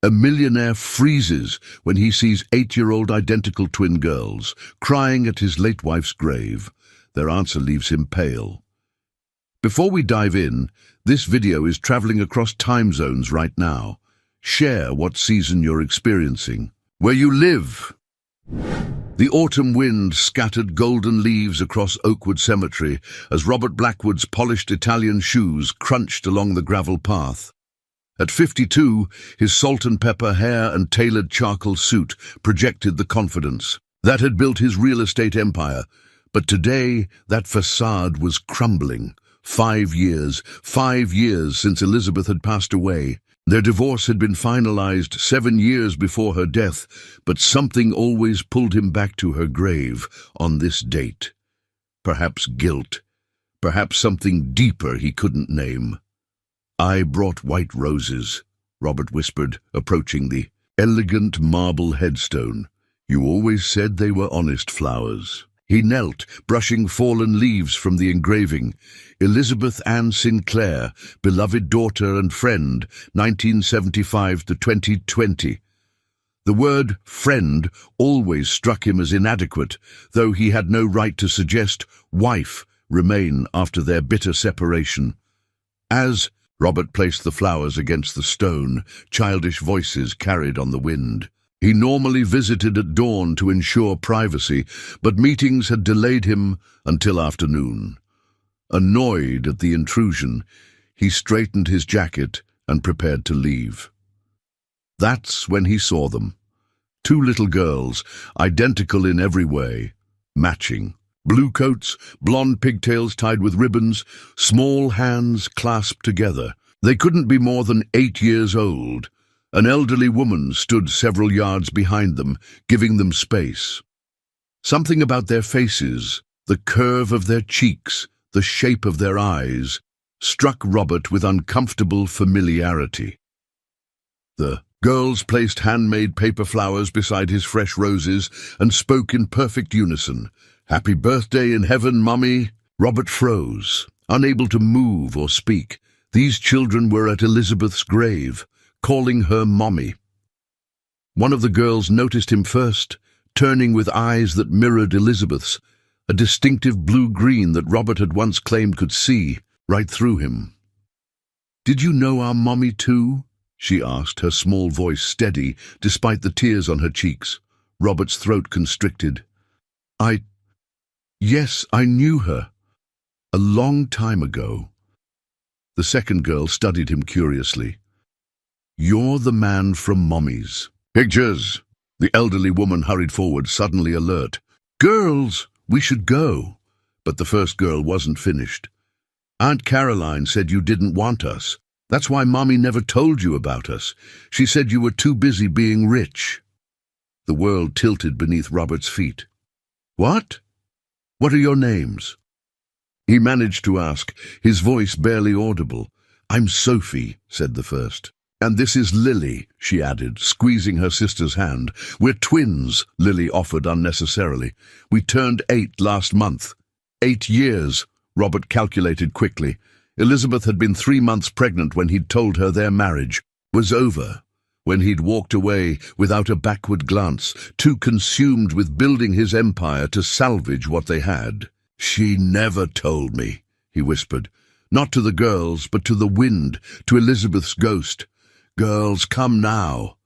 A millionaire freezes when he sees 8-year-old identical twin girls crying at his late wife's grave. Their answer leaves him pale. Before we dive in, this video is traveling across time zones right now. Share what season you're experiencing, where you live. The autumn wind scattered golden leaves across Oakwood Cemetery as Robert Blackwood's polished Italian shoes crunched along the gravel path. At 52, his salt and pepper hair and tailored charcoal suit projected the confidence that had built his real estate empire. But today, that facade was crumbling. 5 years since Elizabeth had passed away. Their divorce had been finalized 7 years before her death, but something always pulled him back to her grave on this date. Perhaps guilt, perhaps something deeper he couldn't name. "I brought white roses," Robert whispered, approaching the elegant marble headstone. "You always said they were honest flowers." He knelt, brushing fallen leaves from the engraving. Elizabeth Ann Sinclair, beloved daughter and friend, 1975 to 2020. The word friend always struck him as inadequate, though he had no right to suggest wife remain after their bitter separation. As Robert placed the flowers against the stone, childish voices carried on the wind. He normally visited at dawn to ensure privacy, but meetings had delayed him until afternoon. Annoyed at the intrusion, he straightened his jacket and prepared to leave. That's when he saw them. 2 little girls, identical in every way, matching. Blue coats, blonde pigtails tied with ribbons, small hands clasped together. They couldn't be more than 8 years old. An elderly woman stood several yards behind them, giving them space. Something about their faces, the curve of their cheeks, the shape of their eyes, struck Robert with uncomfortable familiarity. The girls placed handmade paper flowers beside his fresh roses and spoke in perfect unison. "Happy birthday in heaven, Mummy." Robert froze, unable to move or speak. These children were at Elizabeth's grave, calling her Mommy. One of the girls noticed him first, turning with eyes that mirrored Elizabeth's, a distinctive blue-green that Robert had once claimed could see right through him. "Did you know our Mommy too?" she asked, her small voice steady despite the tears on her cheeks. Robert's throat constricted. Yes, I knew her. A long time ago." The second girl studied him curiously. "You're the man from Mommy's." "Pictures!" The elderly woman hurried forward, suddenly alert. "Girls, we should go." But the first girl wasn't finished. "Aunt Caroline said you didn't want us. That's why Mommy never told you about us. She said you were too busy being rich." The world tilted beneath Robert's feet. "What? What are your names?" He managed to ask, his voice barely audible. "I'm Sophie," said the first. "And this is Lily," she added, squeezing her sister's hand. "We're twins," Lily offered unnecessarily. "We turned 8 last month." 8 years, Robert calculated quickly. Elizabeth had been 3 months pregnant when he'd told her their marriage was over, when he'd walked away without a backward glance, too consumed with building his empire to salvage what they had. "She never told me," he whispered. Not to the girls, but to the wind, to Elizabeth's ghost. "Girls, come now."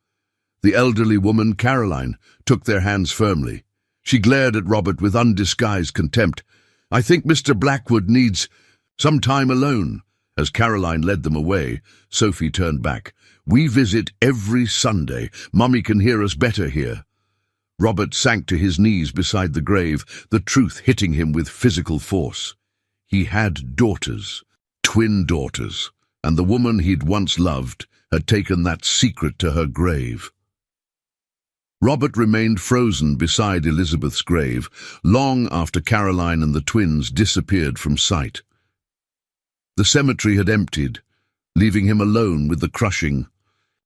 The elderly woman, Caroline, took their hands firmly. She glared at Robert with undisguised contempt. "I think Mr. Blackwood needs some time alone." As Caroline led them away, Sophie turned back. "We visit every Sunday. Mummy can hear us better here." Robert sank to his knees beside the grave, the truth hitting him with physical force. He had daughters, twin daughters, and the woman he'd once loved had taken that secret to her grave. Robert remained frozen beside Elizabeth's grave long after Caroline and the twins disappeared from sight. The cemetery had emptied, leaving him alone with the crushing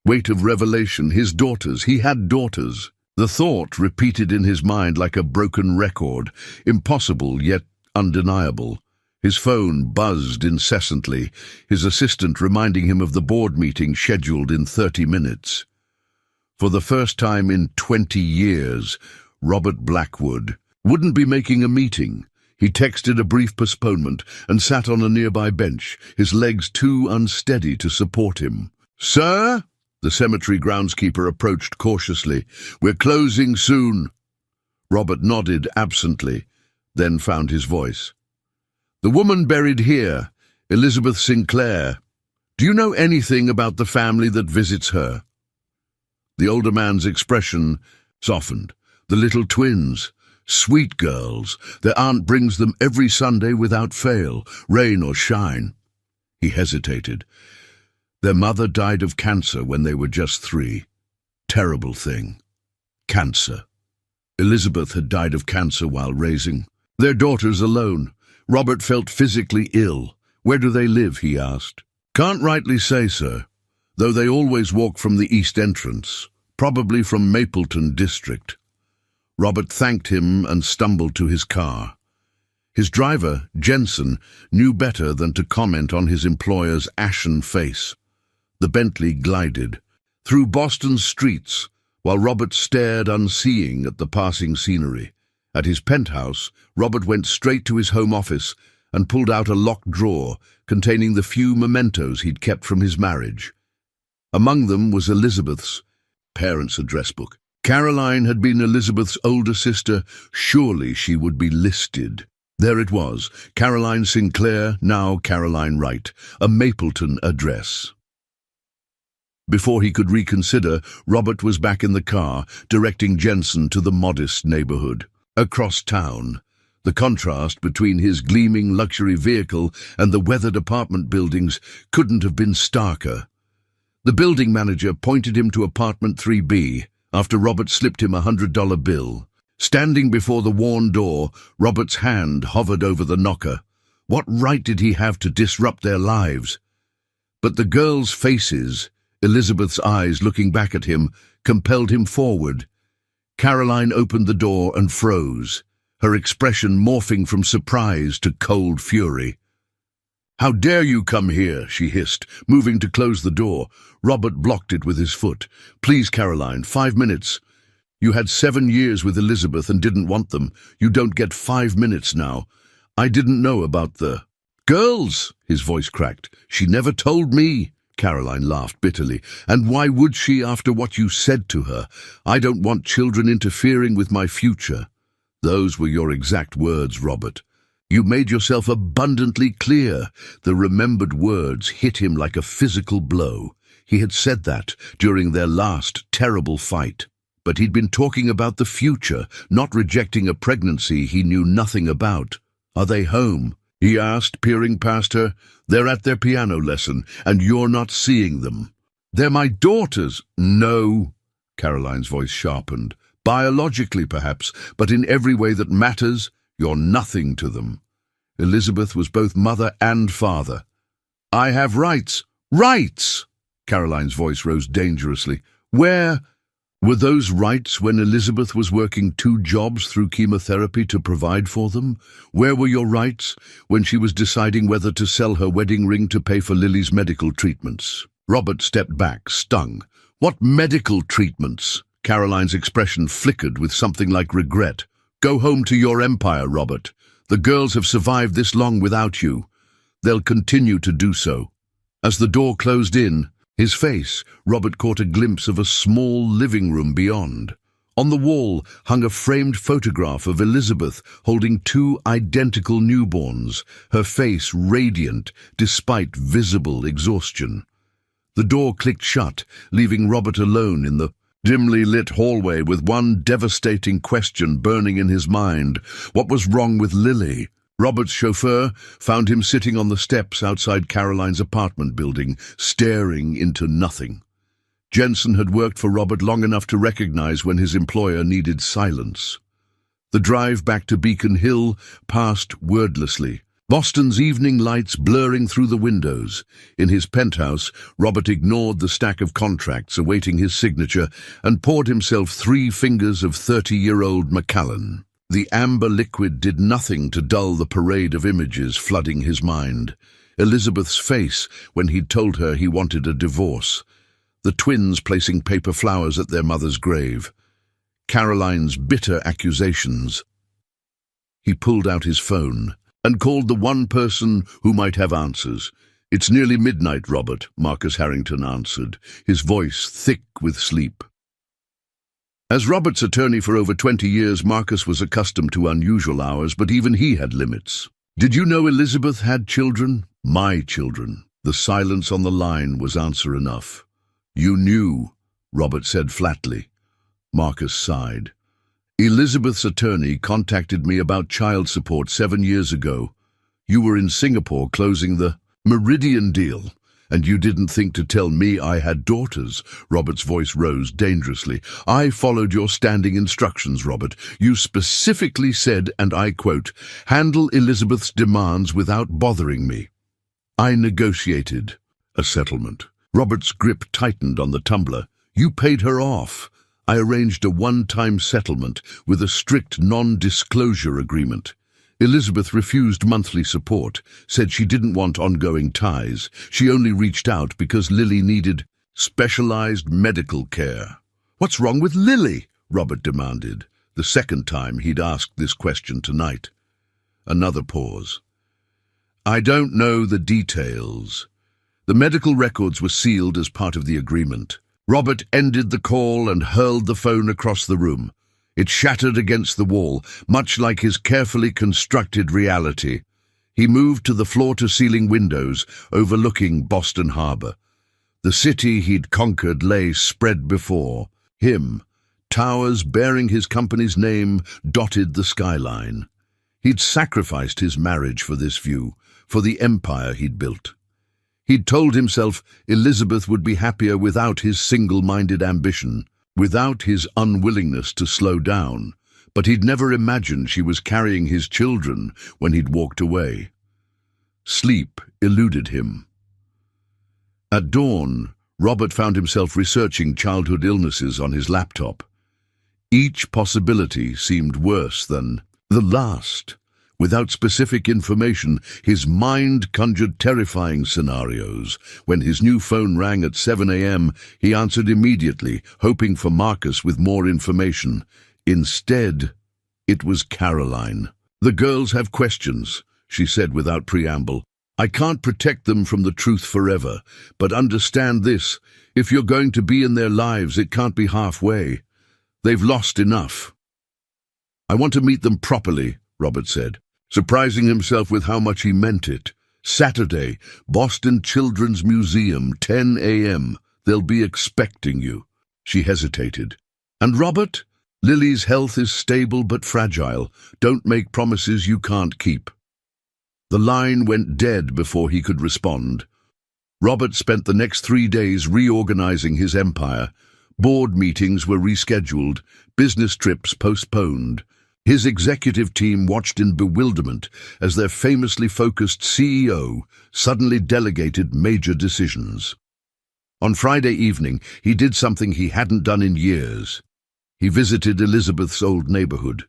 weight of revelation. His daughters, he had daughters. The thought repeated in his mind like a broken record, impossible yet undeniable. His phone buzzed incessantly, his assistant reminding him of the board meeting scheduled in 30 minutes. For the first time in 20 years, Robert Blackwood wouldn't be making a meeting. He texted a brief postponement and sat on a nearby bench, his legs too unsteady to support him. "Sir?" The cemetery groundskeeper approached cautiously. "We're closing soon." Robert nodded absently, then found his voice. "The woman buried here, Elizabeth Sinclair. Do you know anything about the family that visits her?" The older man's expression softened. "The little twins. Sweet girls. Their aunt brings them every Sunday without fail, rain or shine." He hesitated. "Their mother died of cancer when they were just 3. Terrible thing. Cancer. Elizabeth had died of cancer while raising their daughters alone. Robert felt physically ill. "Where do they live?" he asked. "Can't rightly say, sir, though they always walk from the east entrance, probably from Mapleton district." Robert thanked him and stumbled to his car. His driver, Jensen, knew better than to comment on his employer's ashen face. The Bentley glided through Boston's streets while Robert stared unseeing at the passing scenery. At his penthouse, Robert went straight to his home office and pulled out a locked drawer containing the few mementos he'd kept from his marriage. Among them was Elizabeth's parents' address book. Caroline had been Elizabeth's older sister. Surely she would be listed. There it was, Caroline Sinclair, now Caroline Wright, a Mapleton address. Before he could reconsider, Robert was back in the car, directing Jensen to the modest neighborhood. Across town, the contrast between his gleaming luxury vehicle and the weathered apartment buildings couldn't have been starker. The building manager pointed him to apartment 3B, after Robert slipped him a $100 bill. Standing before the worn door, Robert's hand hovered over the knocker. What right did he have to disrupt their lives? But the girls' faces, Elizabeth's eyes looking back at him, compelled him forward. Caroline opened the door and froze, her expression morphing from surprise to cold fury. "How dare you come here?" she hissed, moving to close the door. Robert blocked it with his foot. "Please, Caroline, 5 minutes. You had 7 years with Elizabeth and didn't want them. You don't get 5 minutes now. I didn't know about the..." "Girls!" his voice cracked. "She never told me." Caroline laughed bitterly. "And why would she after what you said to her? I don't want children interfering with my future." "Those were your exact words, Robert. You made yourself abundantly clear." The remembered words hit him like a physical blow. He had said that during their last terrible fight. But he'd been talking about the future, not rejecting a pregnancy he knew nothing about. "Are they home?" he asked, peering past her. "They're at their piano lesson, and you're not seeing them." "They're my daughters." "No." Caroline's voice sharpened. "Biologically, perhaps, but in every way that matters, you're nothing to them." Elizabeth was both mother and father. "I have rights." "Rights!" Caroline's voice rose dangerously. "Where were those rights when Elizabeth was working 2 jobs through chemotherapy to provide for them? Where were your rights when she was deciding whether to sell her wedding ring to pay for Lily's medical treatments?" Robert stepped back, stung. "What medical treatments?" Caroline's expression flickered with something like regret. "Go home to your empire, Robert. The girls have survived this long without you. They'll continue to do so." As the door closed in his face, Robert caught a glimpse of a small living room beyond. On the wall hung a framed photograph of Elizabeth holding 2 identical newborns, her face radiant despite visible exhaustion. The door clicked shut, leaving Robert alone in the dimly lit hallway with one devastating question burning in his mind. What was wrong with Lily? Robert's chauffeur found him sitting on the steps outside Caroline's apartment building, staring into nothing. Jensen had worked for Robert long enough to recognize when his employer needed silence. The drive back to Beacon Hill passed wordlessly, Boston's evening lights blurring through the windows. In his penthouse, Robert ignored the stack of contracts awaiting his signature and poured himself 3 fingers of 30-year-old Macallan. The amber liquid did nothing to dull the parade of images flooding his mind. Elizabeth's face when he'd told her he wanted a divorce. the twins placing paper flowers at their mother's grave, Caroline's bitter accusations. He pulled out his phone and called the one person who might have answers. "It's nearly midnight, Robert," Marcus Harrington answered, his voice thick with sleep. As Robert's attorney for over 20 years, Marcus was accustomed to unusual hours, but even he had limits. "Did you know Elizabeth had children?" "My children." The silence on the line was answer enough. "You knew," Robert said flatly. Marcus sighed. "Elizabeth's attorney contacted me about child support 7 years ago. You were in Singapore closing the Meridian deal, and you didn't think to tell me I had daughters." Robert's voice rose dangerously. "I followed your standing instructions, Robert. You specifically said, and I quote, 'Handle Elizabeth's demands without bothering me.' I negotiated a settlement." Robert's grip tightened on the tumbler. "You paid her off. I arranged a one-time settlement with a strict non-disclosure agreement. Elizabeth refused monthly support, said she didn't want ongoing ties. She only reached out because Lily needed specialized medical care." "What's wrong with Lily?" Robert demanded, the second time he'd asked this question tonight. Another pause. "I don't know the details. The medical records were sealed as part of the agreement." Robert ended the call and hurled the phone across the room. It shattered against the wall, much like his carefully constructed reality. He moved to the floor-to-ceiling windows overlooking Boston Harbor. The city he'd conquered lay spread before him. Towers bearing his company's name dotted the skyline. He'd sacrificed his marriage for this view, for the empire he'd built. He'd told himself Elizabeth would be happier without his single-minded ambition, without his unwillingness to slow down, but he'd never imagined she was carrying his children when he'd walked away. Sleep eluded him. At dawn, Robert found himself researching childhood illnesses on his laptop. Each possibility seemed worse than the last. Without specific information, his mind conjured terrifying scenarios. When his new phone rang at 7 a.m., he answered immediately, hoping for Marcus with more information. Instead, it was Caroline. "The girls have questions," she said without preamble. "I can't protect them from the truth forever, but understand this, if you're going to be in their lives, it can't be halfway. They've lost enough." "I want to meet them properly," Robert said, surprising himself with how much he meant it. "Saturday, Boston Children's Museum, 10 a.m. They'll be expecting you." She hesitated. "And Robert? Lily's health is stable but fragile. Don't make promises you can't keep." The line went dead before he could respond. Robert spent the next 3 days reorganizing his empire. Board meetings were rescheduled, business trips postponed. His executive team watched in bewilderment as their famously focused CEO suddenly delegated major decisions. On Friday evening, he did something he hadn't done in years. He visited Elizabeth's old neighborhood.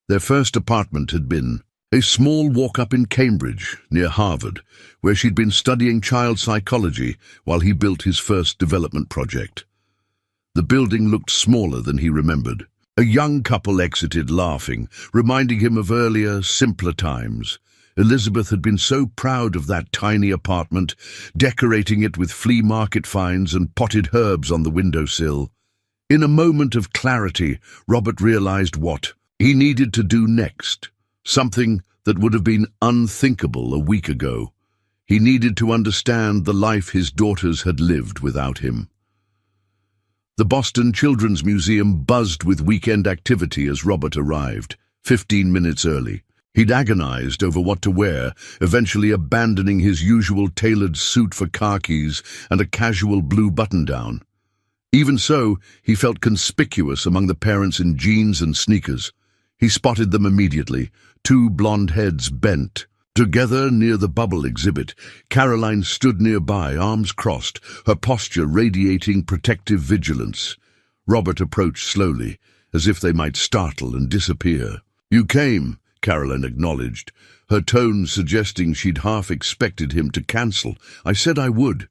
Their first apartment had been a small walk-up in Cambridge, near Harvard, where she'd been studying child psychology while he built his first development project. The building looked smaller than he remembered. A young couple exited laughing, reminding him of earlier, simpler times. Elizabeth had been so proud of that tiny apartment, decorating it with flea market finds and potted herbs on the windowsill. In a moment of clarity, Robert realized what he needed to do next, something that would have been unthinkable a week ago. He needed to understand the life his daughters had lived without him. The Boston Children's Museum buzzed with weekend activity as Robert arrived, 15 minutes early. He'd agonized over what to wear, eventually abandoning his usual tailored suit for khakis and a casual blue button-down. Even so, he felt conspicuous among the parents in jeans and sneakers. He spotted them immediately, 2 blonde heads bent. Together near the bubble exhibit, Caroline stood nearby, arms crossed, her posture radiating protective vigilance. Robert approached slowly, as if they might startle and disappear. "You came," Caroline acknowledged, her tone suggesting she'd half expected him to cancel. "I said I would."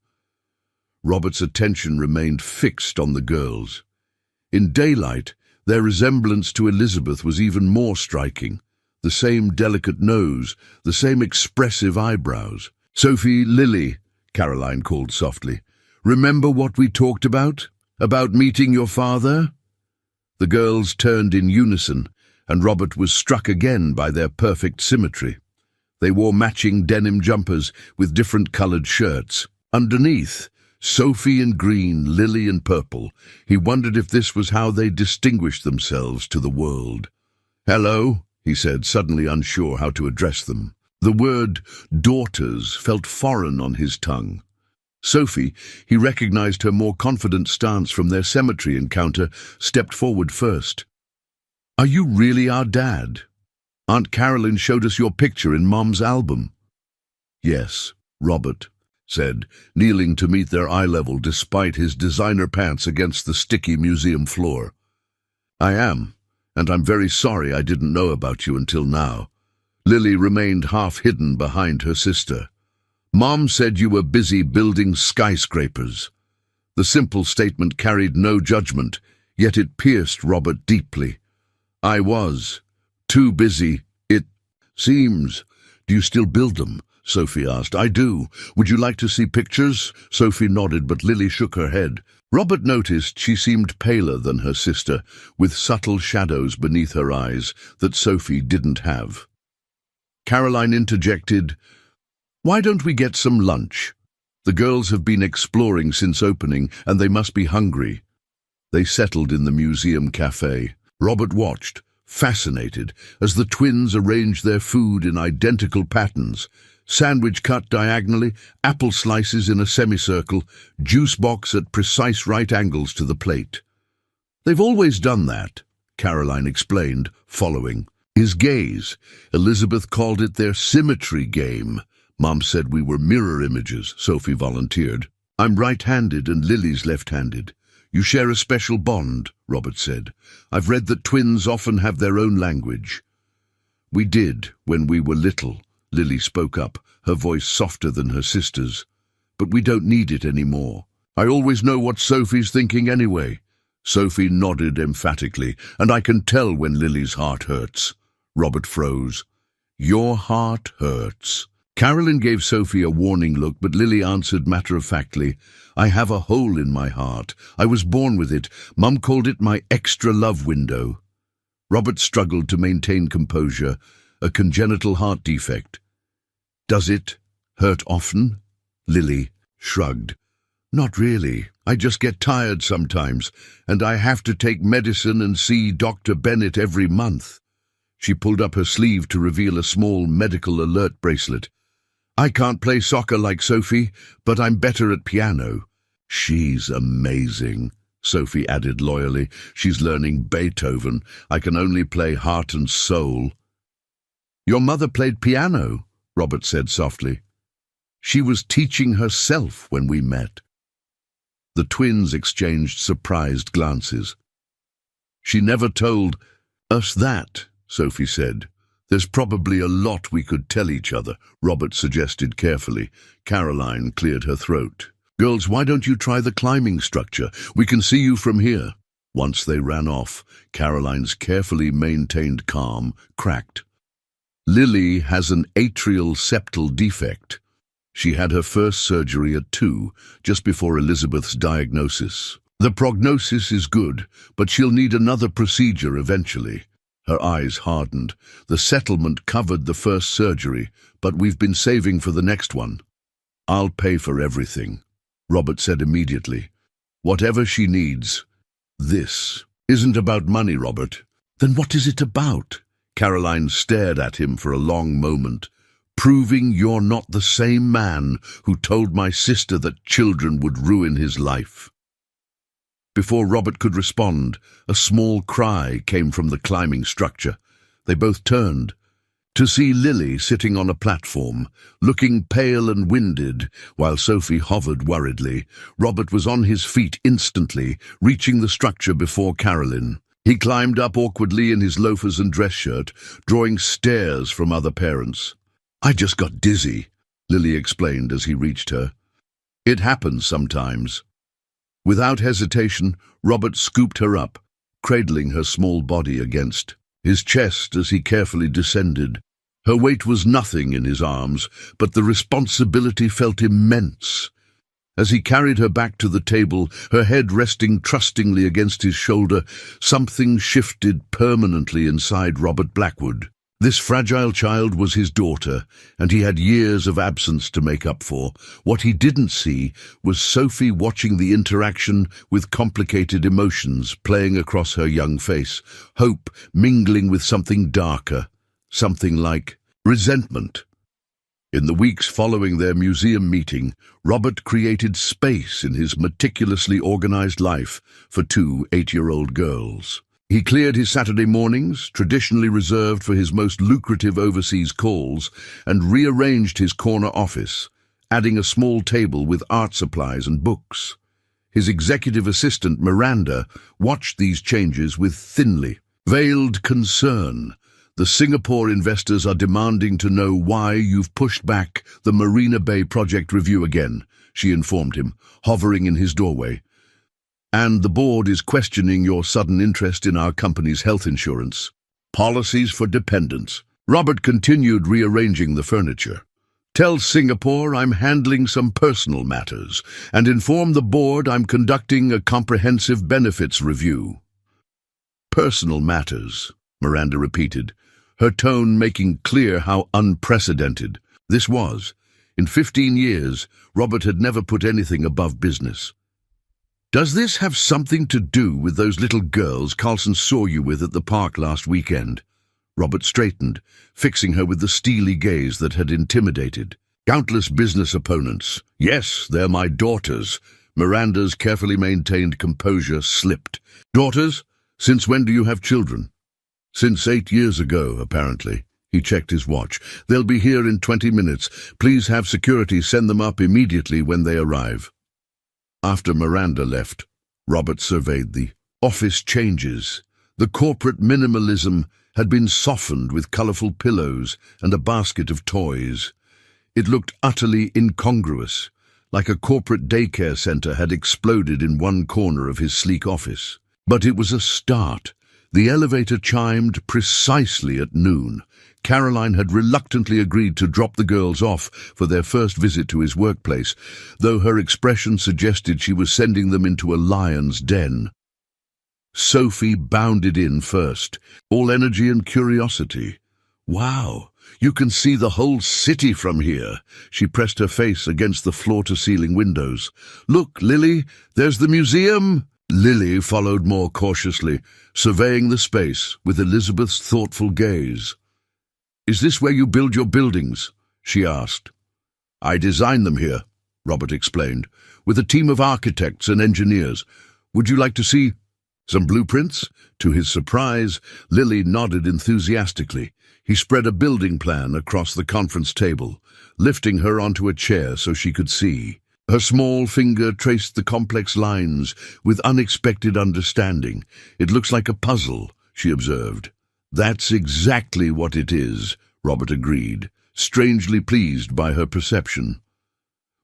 Robert's attention remained fixed on the girls. In daylight, their resemblance to Elizabeth was even more striking. The same delicate nose, the same expressive eyebrows. "Sophie, Lily," Caroline called softly. "Remember what we talked about? About meeting your father?" The girls turned in unison, and Robert was struck again by their perfect symmetry. They wore matching denim jumpers with different coloured shirts. Underneath, Sophie in green, Lily in purple. He wondered if this was how they distinguished themselves to the world. "Hello," he said, suddenly unsure how to address them. The word daughters felt foreign on his tongue. Sophie, he recognized her more confident stance from their cemetery encounter, stepped forward first. "Are you really our dad? Aunt Carolyn showed us your picture in Mom's album." "Yes," Robert said, kneeling to meet their eye level despite his designer pants against the sticky museum floor. "I am, and I'm very sorry I didn't know about you until now." Lily remained half hidden behind her sister. "Mom said you were busy building skyscrapers." The simple statement carried no judgment, yet it pierced Robert deeply. "I was. Too busy, it seems." "Do you still build them?" Sophie asked. "I do. Would you like to see pictures?" Sophie nodded, but Lily shook her head. Robert noticed she seemed paler than her sister, with subtle shadows beneath her eyes that Sophie didn't have. Caroline interjected, "Why don't we get some lunch? The girls have been exploring since opening, and they must be hungry." They settled in the museum cafe. Robert watched, fascinated, as the twins arranged their food in identical patterns. Sandwich cut diagonally, apple slices in a semicircle, juice box at precise right angles to the plate. "They've always done that," Caroline explained, following. His gaze. Elizabeth called it their symmetry game. Mom said we were mirror images, Sophie volunteered. "I'm right-handed and Lily's left-handed. You share a special bond," Robert said. "I've read that twins often have their own language." "We did when we were little," Lily spoke up, her voice softer than her sister's. "But we don't need it anymore. I always know what Sophie's thinking anyway." Sophie nodded emphatically, "And I can tell when Lily's heart hurts." Robert froze. "Your heart hurts." Carolyn gave Sophie a warning look, but Lily answered matter-of-factly, "I have a hole in my heart. I was born with it. Mum called it my extra love window." Robert struggled to maintain composure. "A congenital heart defect." "Does it hurt often?" Lily shrugged. "Not really. I just get tired sometimes, and I have to take medicine and see Dr. Bennett every month." She pulled up her sleeve to reveal a small medical alert bracelet. "I can't play soccer like Sophie, but I'm better at piano." "She's amazing," Sophie added loyally. "She's learning Beethoven. I can only play Heart and Soul." "Your mother played piano," Robert said softly. "She was teaching herself when we met." The twins exchanged surprised glances. "She never told us that," Sophie said. "There's probably a lot we could tell each other," Robert suggested carefully. Caroline cleared her throat. "Girls, why don't you try the climbing structure? We can see you from here." Once they ran off, Caroline's carefully maintained calm cracked. "Lily has an atrial septal defect. She had her first surgery at 2, just before Elizabeth's diagnosis. The prognosis is good, but she'll need another procedure eventually." Her eyes hardened. "The settlement covered the first surgery, but we've been saving for the next one." "I'll pay for everything," Robert said immediately. "Whatever she needs." "This isn't about money, Robert." "Then what is it about?" Caroline stared at him for a long moment. "Proving you're not the same man who told my sister that children would ruin his life." Before Robert could respond, a small cry came from the climbing structure. They both turned to see Lily sitting on a platform, looking pale and winded, while Sophie hovered worriedly. Robert was on his feet instantly, reaching the structure before Caroline. He climbed up awkwardly in his loafers and dress shirt, drawing stares from other parents. "I just got dizzy," Lily explained as he reached her. It happens sometimes. Without hesitation, Robert scooped her up, cradling her small body against his chest as he carefully descended. Her weight was nothing in his arms, but the responsibility felt immense. As he carried her back to the table, her head resting trustingly against his shoulder, something shifted permanently inside Robert Blackwood. This fragile child was his daughter, and he had years of absence to make up for. What he didn't see was Sophie watching the interaction with complicated emotions playing across her young face, hope mingling with something darker, something like resentment. In the weeks following their museum meeting, Robert created space in his meticulously organized life for two 8-year-old girls. He cleared his Saturday mornings, traditionally reserved for his most lucrative overseas calls, and rearranged his corner office, adding a small table with art supplies and books. His executive assistant, Miranda, watched these changes with thinly veiled concern. The Singapore investors are demanding to know why you've pushed back the Marina Bay project review again, she informed him, hovering in his doorway. And the board is questioning your sudden interest in our company's health insurance policies for dependents. Robert continued rearranging the furniture. Tell Singapore I'm handling some personal matters, and inform the board I'm conducting a comprehensive benefits review. Personal matters, Miranda repeated, her tone making clear how unprecedented this was. In 15 years, Robert had never put anything above business. Does this have something to do with those little girls Carlson saw you with at the park last weekend? Robert straightened, fixing her with the steely gaze that had intimidated. Countless business opponents. Yes, they're my daughters. Miranda's carefully maintained composure slipped. Daughters? Since when do you have children? Since 8 years ago, apparently. He checked his watch. They'll be here in 20 minutes. Please have security send them up immediately when they arrive. After Miranda left, Robert surveyed the office changes. The corporate minimalism had been softened with colorful pillows and a basket of toys. It looked utterly incongruous, like a corporate daycare center had exploded in one corner of his sleek office. But it was a start. The elevator chimed precisely at noon. Caroline had reluctantly agreed to drop the girls off for their first visit to his workplace, though her expression suggested she was sending them into a lion's den. Sophie bounded in first, all energy and curiosity. Wow, you can see the whole city from here. She pressed her face against the floor-to-ceiling windows. Look, Lily, there's the museum. Lily followed more cautiously, surveying the space with Elizabeth's thoughtful gaze. Is this where you build your buildings? She asked. I design them here, Robert explained, with a team of architects and engineers. Would you like to see some blueprints? To his surprise, Lily nodded enthusiastically. He spread a building plan across the conference table, lifting her onto a chair so she could see. Her small finger traced the complex lines with unexpected understanding. It looks like a puzzle, she observed. That's exactly what it is, Robert agreed, strangely pleased by her perception.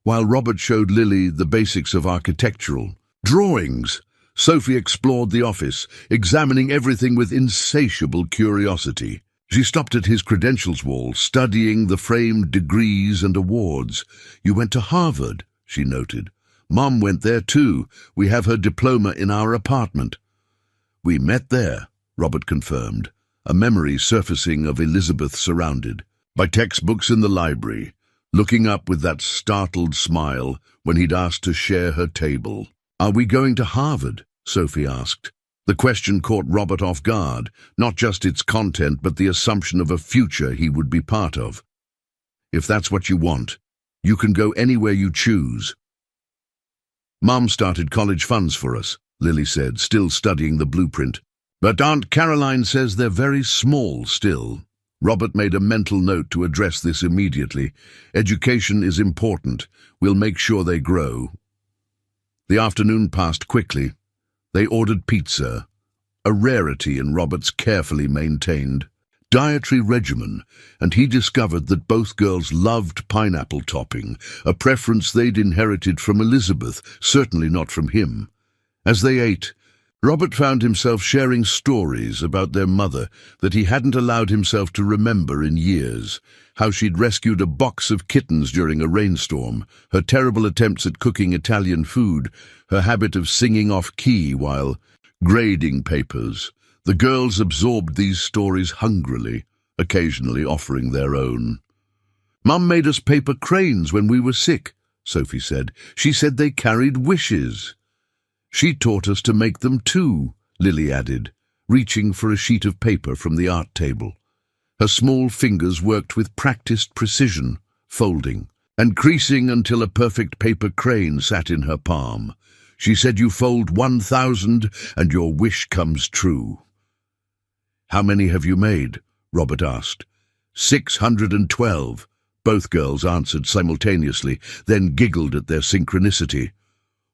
While Robert showed Lily the basics of architectural drawings, Sophie explored the office, examining everything with insatiable curiosity. She stopped at his credentials wall, studying the framed degrees and awards. You went to Harvard, she noted. Mom went there too. We have her diploma in our apartment. We met there, Robert confirmed, a memory surfacing of Elizabeth surrounded by textbooks in the library, looking up with that startled smile when he'd asked to share her table. Are we going to Harvard? Sophie asked. The question caught Robert off guard, not just its content but the assumption of a future he would be part of. If that's what you want, you can go anywhere you choose. Mom started college funds for us, Lily said, still studying the blueprint. But Aunt Caroline says they're very small still. Robert made a mental note to address this immediately. Education is important. We'll make sure they grow. The afternoon passed quickly. They ordered pizza, a rarity in Robert's carefully maintained dietary regimen, and he discovered that both girls loved pineapple topping, a preference they'd inherited from Elizabeth, certainly not from him. As they ate, Robert found himself sharing stories about their mother that he hadn't allowed himself to remember in years. How she'd rescued a box of kittens during a rainstorm, her terrible attempts at cooking Italian food, her habit of singing off-key while grading papers. The girls absorbed these stories hungrily, occasionally offering their own. "Mum made us paper cranes when we were sick," Sophie said. "She said they carried wishes." "She taught us to make them too," Lily added, reaching for a sheet of paper from the art table. Her small fingers worked with practiced precision, folding and creasing until a perfect paper crane sat in her palm. "She said you fold 1,000 and your wish comes true." "How many have you made?" Robert asked. 612, both girls answered simultaneously, then giggled at their synchronicity.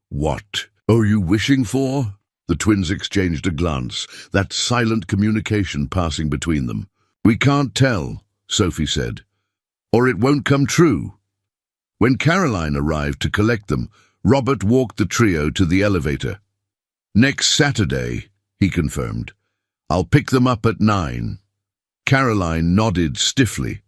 "What are you wishing for?" The twins exchanged a glance, that silent communication passing between them. "We can't tell," Sophie said, "or it won't come true." When Caroline arrived to collect them, Robert walked the trio to the elevator. "Next Saturday," he confirmed. "I'll pick them up at 9. Caroline nodded stiffly.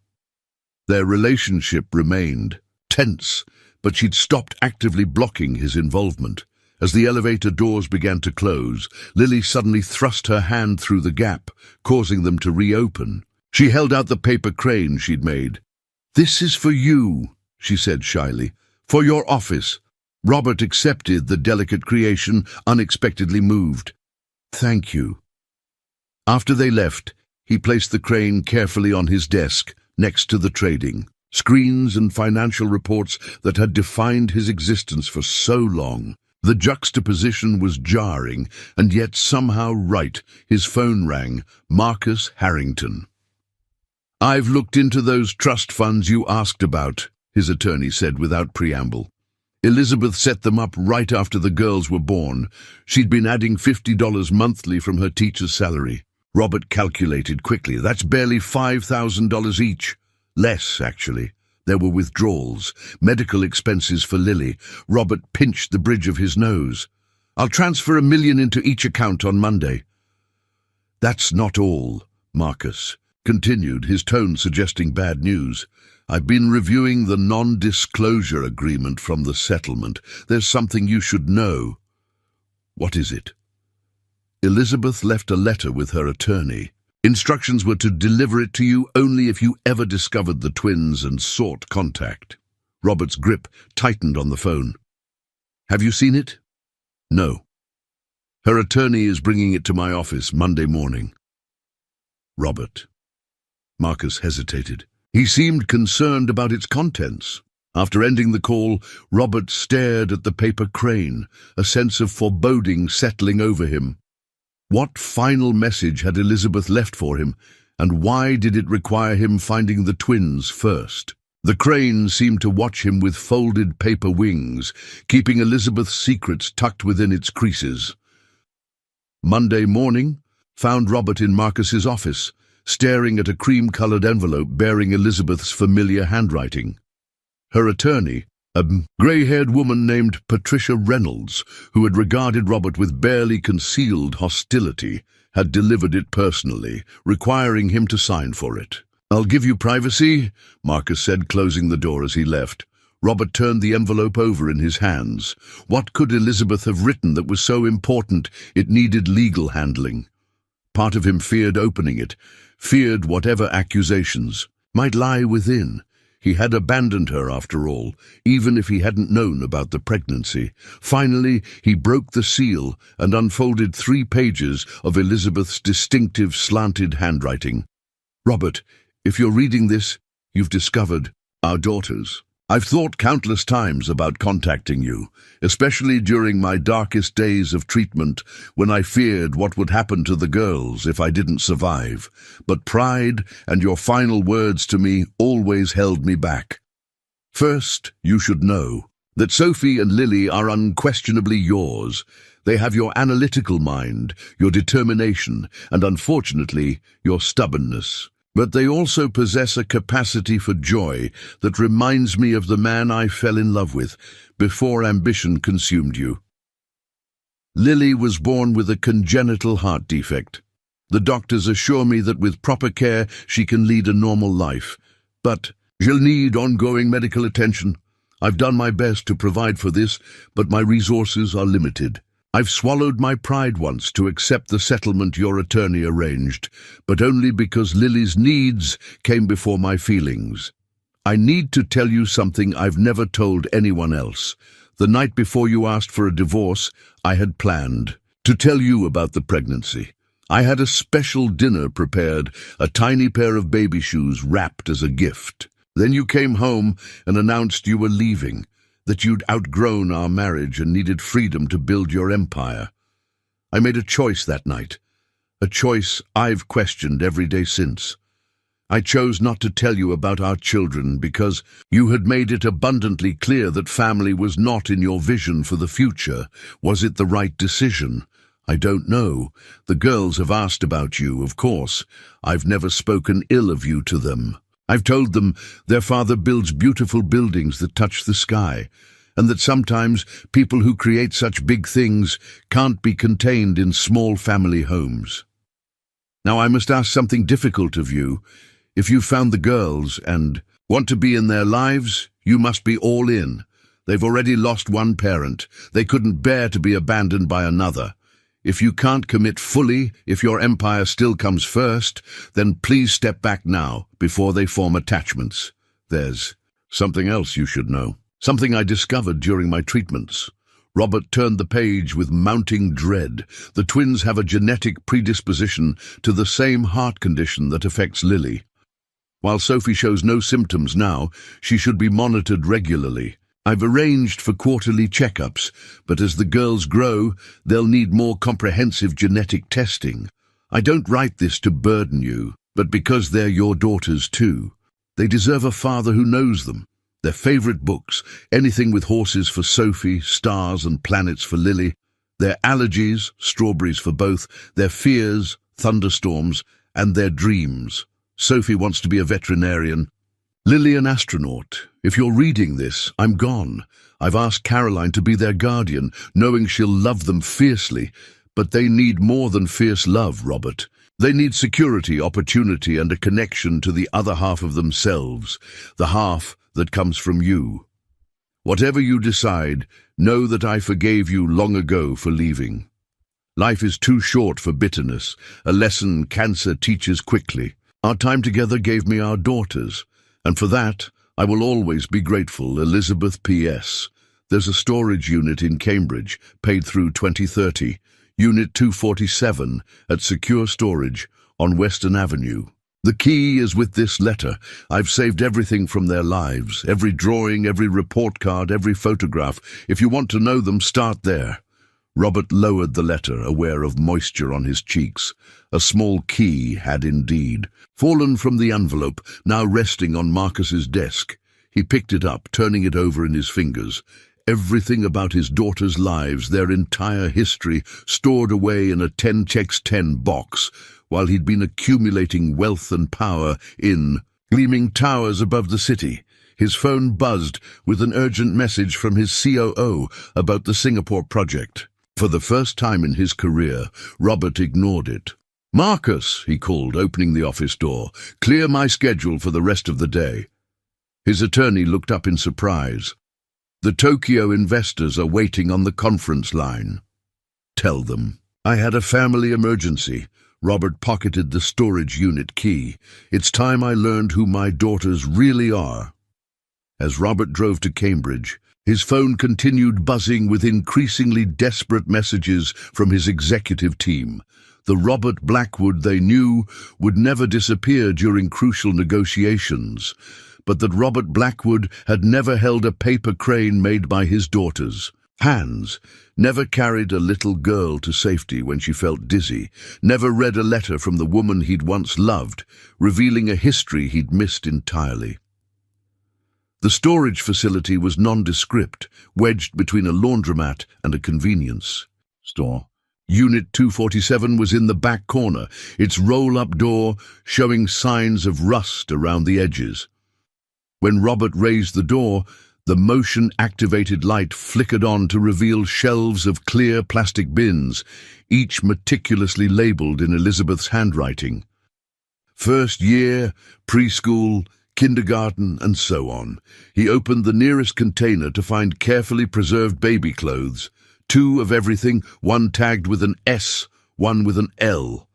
Their relationship remained tense, but she'd stopped actively blocking his involvement. As the elevator doors began to close, Lily suddenly thrust her hand through the gap, causing them to reopen. She held out the paper crane she'd made. "This is for you," she said shyly. "For your office." Robert accepted the delicate creation, unexpectedly moved. "Thank you." After they left, he placed the crane carefully on his desk, next to the trading screens and financial reports that had defined his existence for so long. The juxtaposition was jarring, and yet somehow right. His phone rang. Marcus Harrington. "I've looked into those trust funds you asked about," his attorney said without preamble. "Elizabeth set them up right after the girls were born. She'd been adding $50 monthly from her teacher's salary." Robert calculated quickly. "That's barely $5,000 each." Less, actually. There were withdrawals, medical expenses for Lily. Robert pinched the bridge of his nose. "I'll transfer $1 million into each account on Monday." "That's not all," Marcus continued, his tone suggesting bad news. "I've been reviewing the non-disclosure agreement from the settlement. There's something you should know." "What is it?" "Elizabeth left a letter with her attorney. Instructions were to deliver it to you only if you ever discovered the twins and sought contact." Robert's grip tightened on the phone. "Have you seen it?" "No. Her attorney is bringing it to my office Monday morning." "Robert." Marcus hesitated. He seemed concerned about its contents. After ending the call, Robert stared at the paper crane, a sense of foreboding settling over him. What final message had Elizabeth left for him, and why did it require him finding the twins first? The crane seemed to watch him with folded paper wings, keeping Elizabeth's secrets tucked within its creases. Monday morning found Robert in Marcus's office, staring at a cream-colored envelope bearing Elizabeth's familiar handwriting. Her attorney, a grey-haired woman named Patricia Reynolds, who had regarded Robert with barely concealed hostility, had delivered it personally, requiring him to sign for it. "I'll give you privacy," Marcus said, closing the door as he left. Robert turned the envelope over in his hands. What could Elizabeth have written that was so important it needed legal handling? Part of him feared opening it, feared whatever accusations might lie within. He had abandoned her, after all, even if he hadn't known about the pregnancy. Finally, he broke the seal and unfolded 3 pages of Elizabeth's distinctive slanted handwriting. "Robert, if you're reading this, you've discovered our daughters. I've thought countless times about contacting you, especially during my darkest days of treatment when I feared what would happen to the girls if I didn't survive. But pride and your final words to me always held me back. First, you should know that Sophie and Lily are unquestionably yours. They have your analytical mind, your determination, and unfortunately, your stubbornness. but they also possess a capacity for joy that reminds me of the man I fell in love with before ambition consumed you. Lily was born with a congenital heart defect. The doctors assure me that with proper care she can lead a normal life, but she'll need ongoing medical attention. I've done my best to provide for this, but my resources are limited. I've swallowed my pride once to accept the settlement your attorney arranged, but only because Lily's needs came before my feelings. I need to tell you something I've never told anyone else. The night before you asked for a divorce, I had planned to tell you about the pregnancy. I had a special dinner prepared, a tiny pair of baby shoes wrapped as a gift. Then you came home and announced you were leaving, that you'd outgrown our marriage and needed freedom to build your empire. I made a choice that night, a choice I've questioned every day since. I chose not to tell you about our children because you had made it abundantly clear that family was not in your vision for the future. Was it the right decision? I don't know. The girls have asked about you, of course. I've never spoken ill of you to them. I've told them their father builds beautiful buildings that touch the sky, and that sometimes people who create such big things can't be contained in small family homes. Now I must ask something difficult of you. If you found the girls and want to be in their lives, you must be all in. They've already lost one parent. They couldn't bear to be abandoned by another. If you can't commit fully, if your empire still comes first, then please step back now, before they form attachments. There's something else you should know. Something I discovered during my treatments. Robert turned the page with mounting dread. The twins have a genetic predisposition to the same heart condition that affects Lily. While Sophie shows no symptoms now, she should be monitored regularly. I've arranged for quarterly checkups, but as the girls grow, they'll need more comprehensive genetic testing. I don't write this to burden you, but because they're your daughters too. They deserve a father who knows them. Their favorite books, anything with horses for Sophie, stars and planets for Lily. Their allergies, strawberries for both. Their fears, thunderstorms, and their dreams. Sophie wants to be a veterinarian. Lily an astronaut. If you're reading this, I'm gone. I've asked Caroline to be their guardian, knowing she'll love them fiercely. But they need more than fierce love, Robert. They need security, opportunity, and a connection to the other half of themselves, the half that comes from you. Whatever you decide, know that I forgave you long ago for leaving. Life is too short for bitterness, a lesson cancer teaches quickly. Our time together gave me our daughters, and for that, I will always be grateful. Elizabeth P.S. There's a storage unit in Cambridge, paid through 2030, Unit 247, at Secure Storage, on Western Avenue. The key is with this letter. I've saved everything from their lives, every drawing, every report card, every photograph. If you want to know them, start there. Robert lowered the letter, aware of moisture on his cheeks. A small key had indeed fallen from the envelope, now resting on Marcus's desk. He picked it up, turning it over in his fingers. Everything about his daughters' lives, their entire history, stored away in a 10x10 box, while he'd been accumulating wealth and power in gleaming towers above the city. His phone buzzed with an urgent message from his COO about the Singapore project. For the first time in his career, Robert ignored it. "Marcus," he called, opening the office door, "clear my schedule for the rest of the day." His attorney looked up in surprise. "The Tokyo investors are waiting on the conference line." "Tell them." "I had a family emergency." Robert pocketed the storage unit key. "It's time I learned who my daughters really are." As Robert drove to Cambridge, his phone continued buzzing with increasingly desperate messages from his executive team. The Robert Blackwood they knew would never disappear during crucial negotiations, but that Robert Blackwood had never held a paper crane made by his daughters' hands, never carried a little girl to safety when she felt dizzy, never read a letter from the woman he'd once loved, revealing a history he'd missed entirely. The storage facility was nondescript, wedged between a laundromat and a convenience store. Unit 247 was in the back corner, its roll-up door showing signs of rust around the edges. When Robert raised the door, the motion-activated light flickered on to reveal shelves of clear plastic bins, each meticulously labeled in Elizabeth's handwriting. First year, preschool, kindergarten, and so on. He opened the nearest container to find carefully preserved baby clothes, 2 of everything, 1 tagged with an S, 1 with an L.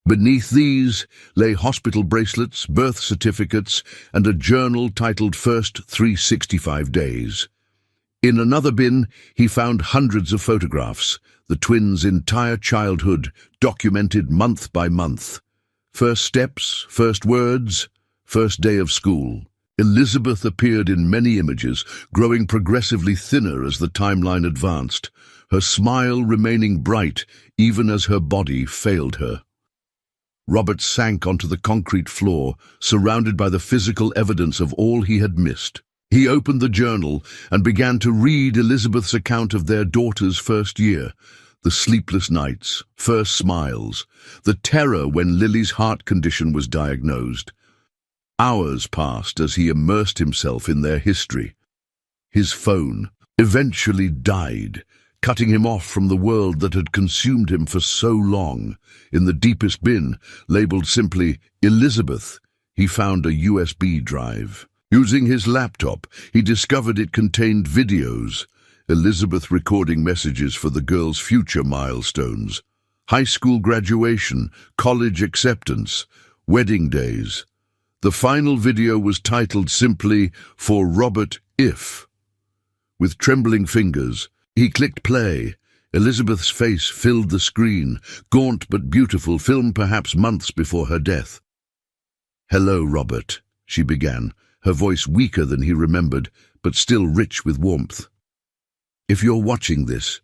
Beneath these lay hospital bracelets, birth certificates, and a journal titled First 365 Days. In another bin, he found hundreds of photographs, the twins' entire childhood, documented month by month. First steps, first words, first day of school. Elizabeth appeared in many images, growing progressively thinner as the timeline advanced, her smile remaining bright even as her body failed her. Robert sank onto the concrete floor, surrounded by the physical evidence of all he had missed. He opened the journal and began to read Elizabeth's account of their daughter's first year, the sleepless nights, first smiles, the terror when Lily's heart condition was diagnosed. Hours passed as he immersed himself in their history. His phone eventually died, cutting him off from the world that had consumed him for so long. In the deepest bin, labeled simply Elizabeth, he found a USB drive. Using his laptop, he discovered it contained videos, Elizabeth recording messages for the girl's future milestones, high school graduation, college acceptance, wedding days. The final video was titled simply, For Robert If. With trembling fingers, he clicked play. Elizabeth's face filled the screen, gaunt but beautiful, filmed perhaps months before her death. "Hello, Robert," she began, her voice weaker than he remembered, but still rich with warmth. "If you're watching this,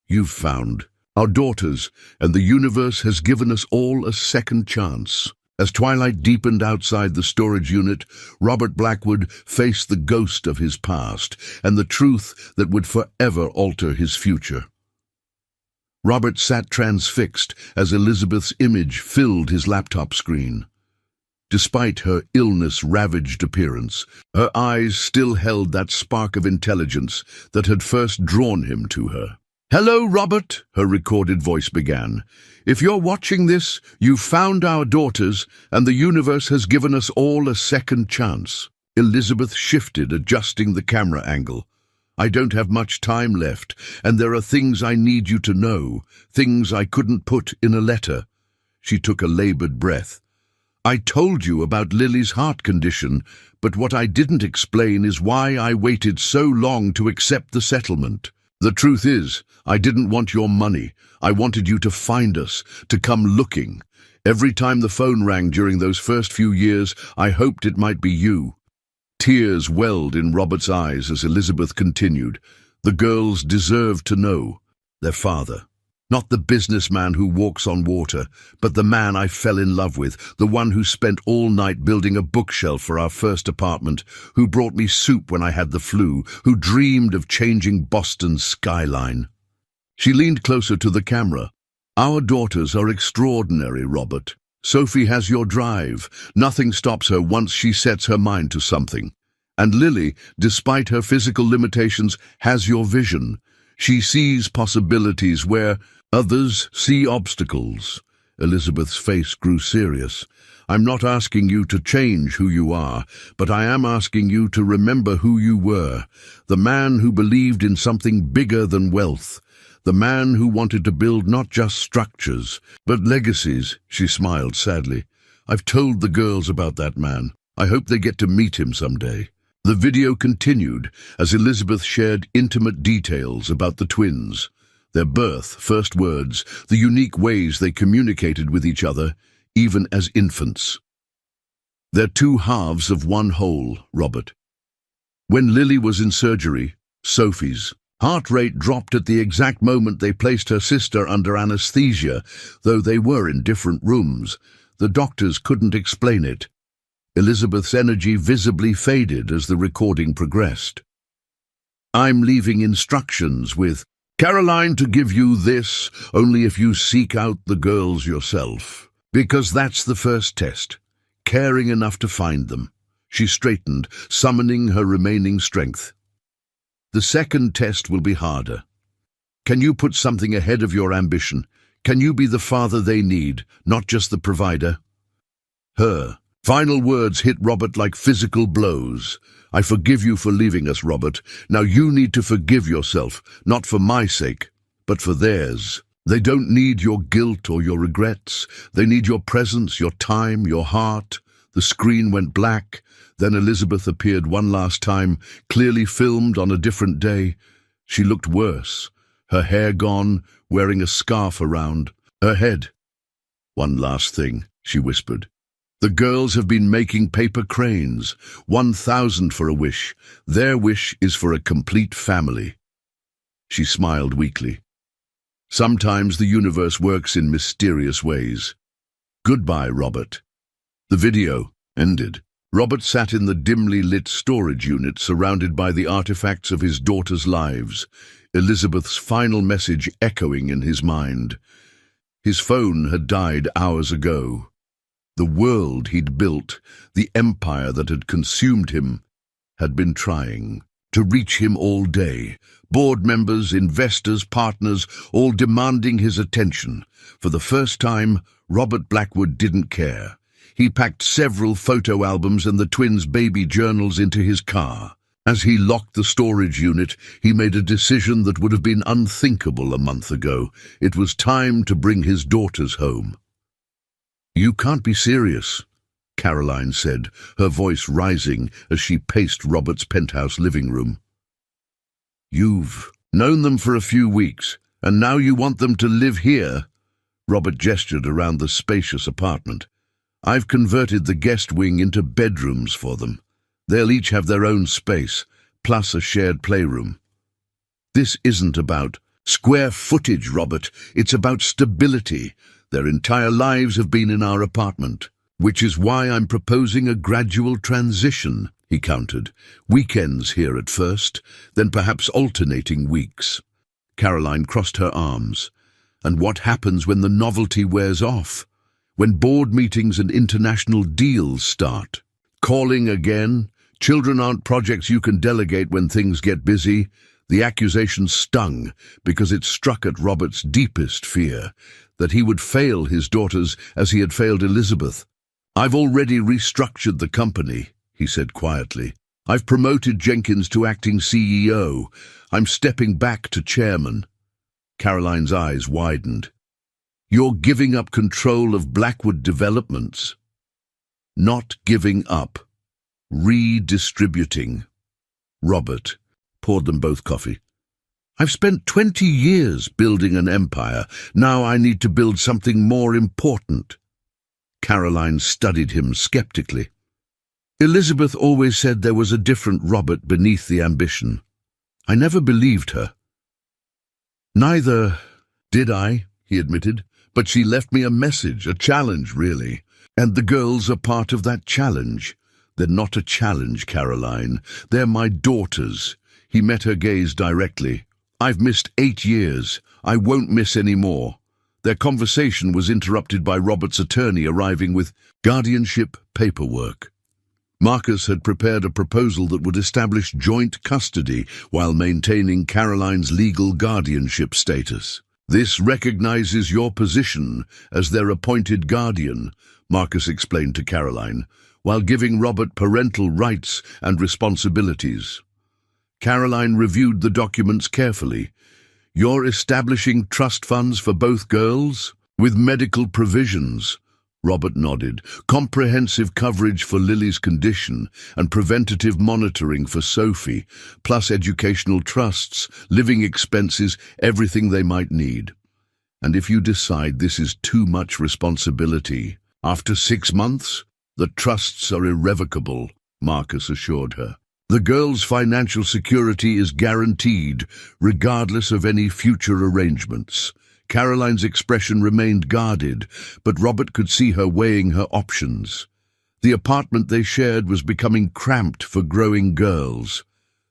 you've found our daughters, and the universe has given us all a second chance." As twilight deepened outside the storage unit, Robert Blackwood faced the ghost of his past and the truth that would forever alter his future. Robert sat transfixed as Elizabeth's image filled his laptop screen. Despite her illness-ravaged appearance, her eyes still held that spark of intelligence that had first drawn him to her. "Hello, Robert," her recorded voice began. "If you're watching this, you've found our daughters, and the universe has given us all a second chance." Elizabeth shifted, adjusting the camera angle. "I don't have much time left, and there are things I need you to know, things I couldn't put in a letter." She took a labored breath. "I told you about Lily's heart condition, but what I didn't explain is why I waited so long to accept the settlement. The truth is, I didn't want your money. I wanted you to find us, to come looking. Every time the phone rang during those first few years, I hoped it might be you." Tears welled in Robert's eyes as Elizabeth continued. The girls deserved to know their father. Not the businessman who walks on water, but the man I fell in love with, the one who spent all night building a bookshelf for our first apartment, who brought me soup when I had the flu, who dreamed of changing Boston's skyline. She leaned closer to the camera. "Our daughters are extraordinary, Robert. Sophie has your drive. Nothing stops her once she sets her mind to something. And Lily, despite her physical limitations, has your vision. She sees possibilities where others see obstacles." Elizabeth's face grew serious. "I'm not asking you to change who you are, but I am asking you to remember who you were. The man who believed in something bigger than wealth. The man who wanted to build not just structures, but legacies." She smiled sadly. "I've told the girls about that man. I hope they get to meet him someday." The video continued as Elizabeth shared intimate details about the twins, their birth, first words, the unique ways they communicated with each other, even as infants. "They're 2 halves of one whole, Robert. When Lily was in surgery, Sophie's heart rate dropped at the exact moment they placed her sister under anesthesia, though they were in different rooms. The doctors couldn't explain it." Elizabeth's energy visibly faded as the recording progressed. "I'm leaving instructions with Caroline, to give you this only if you seek out the girls yourself. Because that's the first test, caring enough to find them. She straightened, summoning her remaining strength. The second test will be harder. Can you put something ahead of your ambition? Can you be the father they need, not just the provider? Her final words hit Robert like physical blows. I forgive you for leaving us, Robert. Now you need to forgive yourself, not for my sake, but for theirs. They don't need your guilt or your regrets. They need your presence, your time, your heart. The screen went black. Then Elizabeth appeared one last time, clearly filmed on a different day. She looked worse, her hair gone, wearing a scarf around her head. One last thing, she whispered. The girls have been making paper cranes, 1,000 for a wish. Their wish is for a complete family. She smiled weakly. Sometimes the universe works in mysterious ways. Goodbye, Robert. The video ended. Robert sat in the dimly lit storage unit surrounded by the artifacts of his daughters' lives, Elizabeth's final message echoing in his mind. His phone had died hours ago. The world he'd built, the empire that had consumed him, had been trying to reach him all day. Board members, investors, partners, all demanding his attention. For the first time, Robert Blackwood didn't care. He packed several photo albums and the twins' baby journals into his car. As he locked the storage unit, he made a decision that would have been unthinkable a month ago. It was time to bring his daughters home. You can't be serious, Caroline said, her voice rising as she paced Robert's penthouse living room. You've known them for a few weeks, and now you want them to live here? Robert gestured around the spacious apartment. I've converted the guest wing into bedrooms for them. They'll each have their own space, plus a shared playroom. This isn't about square footage, Robert. It's about stability. Their entire lives have been in our apartment, which is why I'm proposing a gradual transition, he countered. Weekends here at first, then perhaps alternating weeks. Caroline crossed her arms. And what happens when the novelty wears off? When board meetings and international deals start? Calling again? Children aren't projects you can delegate when things get busy. The accusation stung because it struck at Robert's deepest fear, that he would fail his daughters as he had failed Elizabeth. I've already restructured the company, he said quietly. I've promoted Jenkins to acting CEO. I'm stepping back to chairman. Caroline's eyes widened. You're giving up control of Blackwood Developments. Not giving up. Redistributing. Robert poured them both coffee. I've spent 20 years building an empire. Now I need to build something more important. Caroline studied him skeptically. Elizabeth always said there was a different Robert beneath the ambition. I never believed her. Neither did I, he admitted, but she left me a message, a challenge, really. And the girls are part of that challenge. They're not a challenge, Caroline. They're my daughters. He met her gaze directly. I've missed 8 years. I won't miss any more. Their conversation was interrupted by Robert's attorney arriving with guardianship paperwork. Marcus had prepared a proposal that would establish joint custody while maintaining Caroline's legal guardianship status. This recognizes your position as their appointed guardian, Marcus explained to Caroline, while giving Robert parental rights and responsibilities. Caroline reviewed the documents carefully. You're establishing trust funds for both girls? With medical provisions. Robert nodded. Comprehensive coverage for Lily's condition and preventative monitoring for Sophie, plus educational trusts, living expenses, everything they might need. And if you decide this is too much responsibility, after 6 months, the trusts are irrevocable, Marcus assured her. The girl's financial security is guaranteed, regardless of any future arrangements. Caroline's expression remained guarded, but Robert could see her weighing her options. The apartment they shared was becoming cramped for growing girls.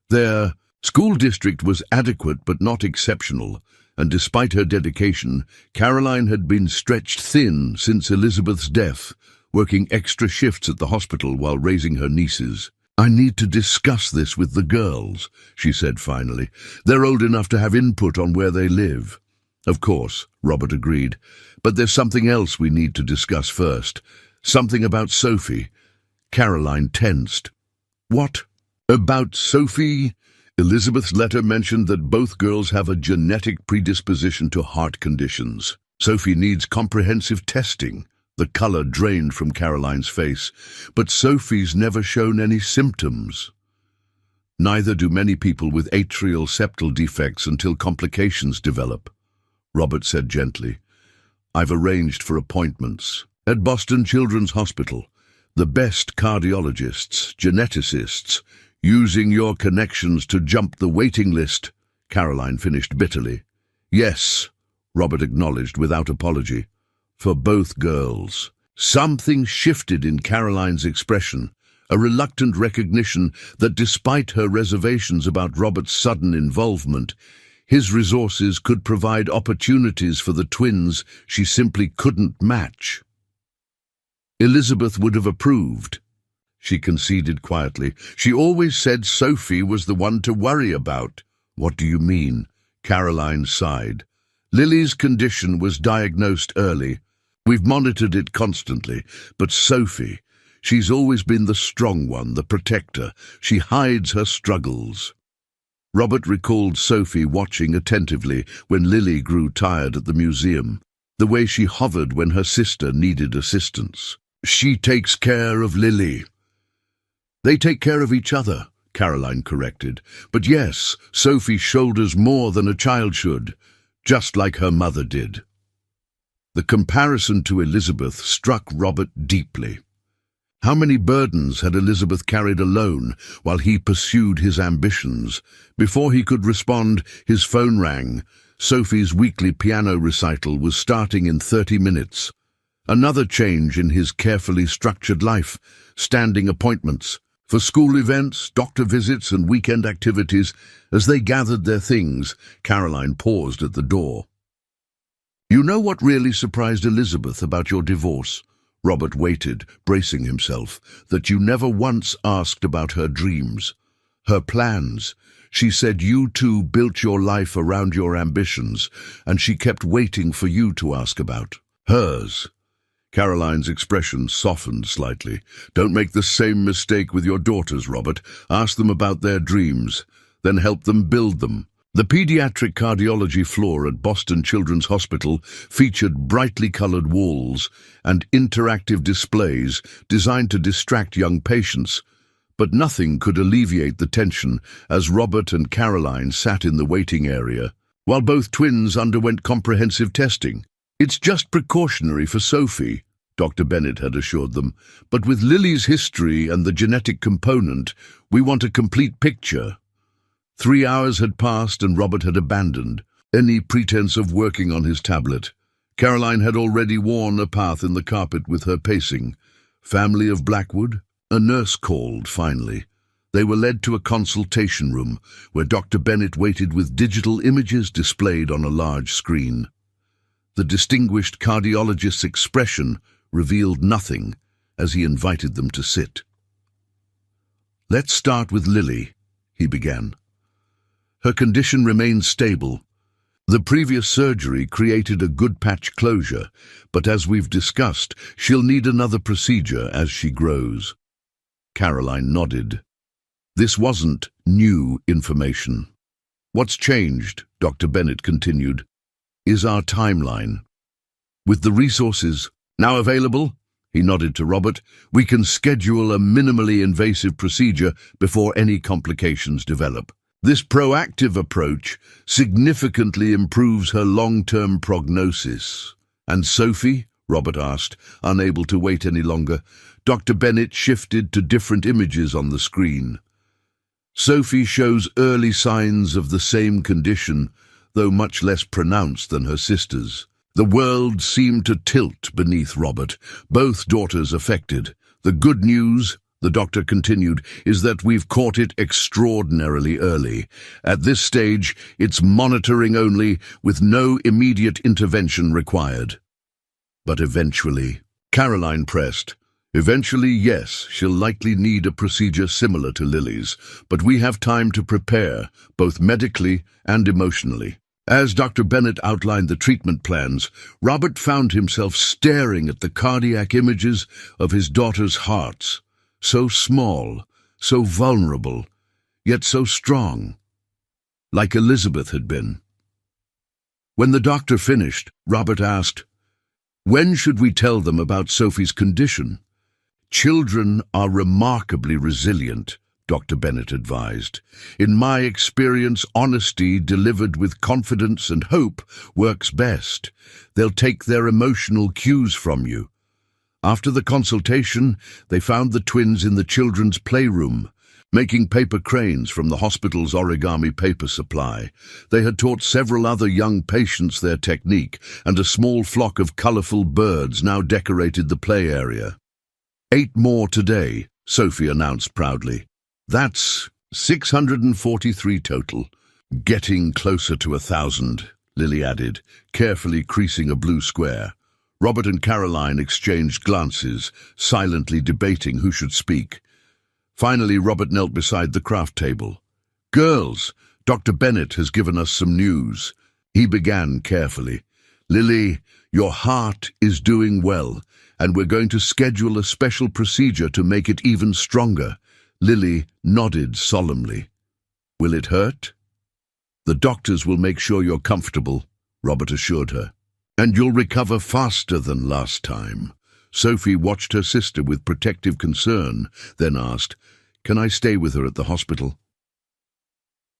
Their School district was adequate but not exceptional, and despite her dedication, Caroline had been stretched thin since Elizabeth's death, working extra shifts at the hospital while raising her nieces. "I need to discuss this with the girls," she said finally. "They're old enough to have input on where they live." "Of course," Robert agreed, "but there's something else we need to discuss first. Something about Sophie." Caroline tensed. "What? About Sophie?" Elizabeth's letter mentioned that both girls have a genetic predisposition to heart conditions. "Sophie needs comprehensive testing." The color drained from Caroline's face. "But Sophie's never shown any symptoms." "Neither do many people with atrial septal defects until complications develop," Robert said gently. "I've arranged for appointments at Boston Children's Hospital. The best cardiologists, geneticists, using your connections to jump the waiting list," Caroline finished bitterly. "Yes," Robert acknowledged without apology. "For both girls." Something shifted in Caroline's expression, a reluctant recognition that despite her reservations about Robert's sudden involvement, his resources could provide opportunities for the twins she simply couldn't match. "Elizabeth would have approved," she conceded quietly. "She always said Sophie was the one to worry about." "What do you mean?" Caroline sighed. "Lily's condition was diagnosed early. We've monitored it constantly, but Sophie, she's always been the strong one, the protector. She hides her struggles." Robert recalled Sophie watching attentively when Lily grew tired at the museum, the way she hovered when her sister needed assistance. "She takes care of Lily." "They take care of each other," Caroline corrected. "But yes, Sophie shoulders more than a child should, just like her mother did." The comparison to Elizabeth struck Robert deeply. How many burdens had Elizabeth carried alone while he pursued his ambitions? Before he could respond, his phone rang. Sophie's weekly piano recital was starting in 30 minutes. Another change in his carefully structured life, standing appointments for school events, doctor visits, and weekend activities. As they gathered their things, Caroline paused at the door. "You know what really surprised Elizabeth about your divorce?" Robert waited, bracing himself. "That you never once asked about her dreams, her plans. She said you two built your life around your ambitions, and she kept waiting for you to ask about hers." Caroline's expression softened slightly. "Don't make the same mistake with your daughters, Robert. Ask them about their dreams, then help them build them." The pediatric cardiology floor at Boston Children's Hospital featured brightly colored walls and interactive displays designed to distract young patients, but nothing could alleviate the tension as Robert and Caroline sat in the waiting area, while both twins underwent comprehensive testing. "It's just precautionary for Sophie," Dr. Bennett had assured them, "but with Lily's history and the genetic component, we want a complete picture." 3 hours had passed and Robert had abandoned any pretense of working on his tablet. Caroline had already worn a path in the carpet with her pacing. "Family of Blackwood?" A nurse called, finally. They were led to a consultation room where Dr. Bennett waited with digital images displayed on a large screen. The distinguished cardiologist's expression revealed nothing as he invited them to sit. "Let's start with Lily," he began. "Her condition remains stable. The previous surgery created a good patch closure, but as we've discussed, she'll need another procedure as she grows." Caroline nodded. This wasn't new information. "What's changed," Dr. Bennett continued, "is our timeline. With the resources now available," he nodded to Robert, "we can schedule a minimally invasive procedure before any complications develop. This proactive approach significantly improves her long-term prognosis." "And Sophie?" Robert asked, unable to wait any longer. Dr. Bennett shifted to different images on the screen. "Sophie shows early signs of the same condition, though much less pronounced than her sisters." The world seemed to tilt beneath Robert, both daughters affected. The good news, the doctor continued, is that we've caught it extraordinarily early. At this stage, it's monitoring only, with no immediate intervention required. But eventually, Caroline pressed. Eventually, yes, she'll likely need a procedure similar to Lily's, but we have time to prepare, both medically and emotionally. As Dr. Bennett outlined the treatment plans, Robert found himself staring at the cardiac images of his daughter's hearts, so small, so vulnerable, yet so strong, like Elizabeth had been. When the doctor finished, Robert asked, "When should we tell them about Sophie's condition?" "Children are remarkably resilient," Dr. Bennett advised. "In my experience, honesty delivered with confidence and hope works best. They'll take their emotional cues from you." After the consultation, they found the twins in the children's playroom, making paper cranes from the hospital's origami paper supply. They had taught several other young patients their technique, and a small flock of colorful birds now decorated the play area. 8 more today, Sophie announced proudly. "That's 643 total. Getting closer to 1,000, Lily added, carefully creasing a blue square. Robert and Caroline exchanged glances, silently debating who should speak. Finally, Robert knelt beside the craft table. "Girls, Dr. Bennett has given us some news." He began carefully. "Lily, your heart is doing well, and we're going to schedule a special procedure to make it even stronger." Lily nodded solemnly. "Will it hurt?" "The doctors will make sure you're comfortable," Robert assured her. "And you'll recover faster than last time." Sophie watched her sister with protective concern, then asked, "Can I stay with her at the hospital?"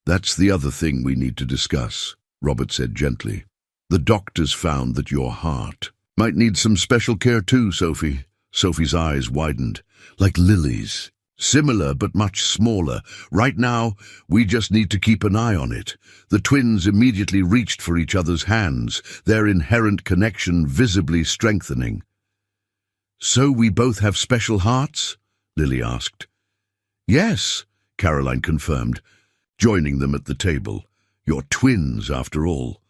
"That's the other thing we need to discuss," Robert said gently. "The doctors found that your heart might need some special care too, Sophie." Sophie's eyes widened. "Like Lily's. Similar but much smaller. Right now, we just need to keep an eye on it." The twins immediately reached for each other's hands, their inherent connection visibly strengthening. "So we both have special hearts?" Lily asked. "Yes," Caroline confirmed, joining them at the table. "You're twins, after all."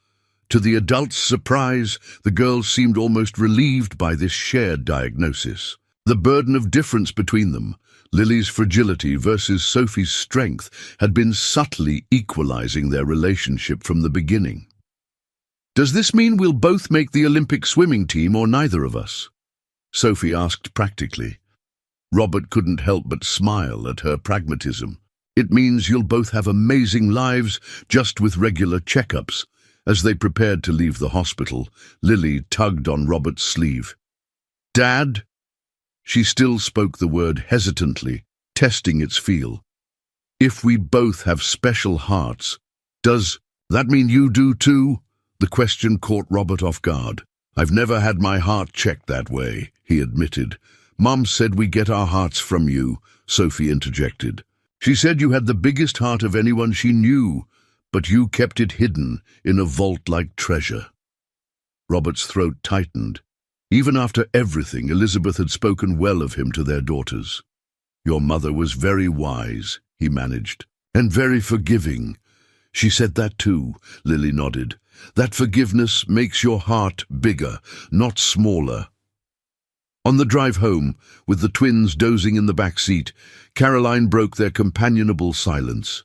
To the adults' surprise, the girls seemed almost relieved by this shared diagnosis. The burden of difference between them, Lily's fragility versus Sophie's strength, had been subtly equalizing their relationship from the beginning. "Does this mean we'll both make the Olympic swimming team or neither of us?" Sophie asked practically. Robert couldn't help but smile at her pragmatism. "It means you'll both have amazing lives, just with regular checkups." As they prepared to leave the hospital, Lily tugged on Robert's sleeve. "Dad?" She still spoke the word hesitantly, testing its feel. "If we both have special hearts, does that mean you do too?" The question caught Robert off guard. "I've never had my heart checked that way," he admitted. "Mom said we get our hearts from you," Sophie interjected. "She said you had the biggest heart of anyone she knew, but you kept it hidden in a vault like treasure." Robert's throat tightened. Even after everything, Elizabeth had spoken well of him to their daughters. "Your mother was very wise," he managed, "and very forgiving." "She said that too," Lily nodded. "That forgiveness makes your heart bigger, not smaller." On the drive home, with the twins dozing in the back seat, Caroline broke their companionable silence.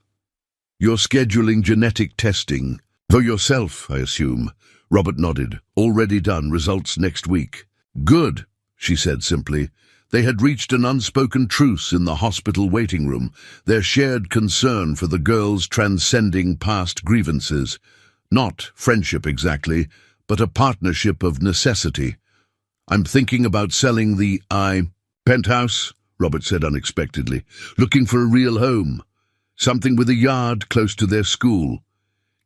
"You're scheduling genetic testing. For yourself, I assume." Robert nodded. "Already done. Results next week." "Good," she said simply. They had reached an unspoken truce in the hospital waiting room, their shared concern for the girls transcending past grievances. Not friendship exactly, but a partnership of necessity. "I'm thinking about selling the penthouse," Robert said unexpectedly. "Looking for a real home. Something with a yard close to their school."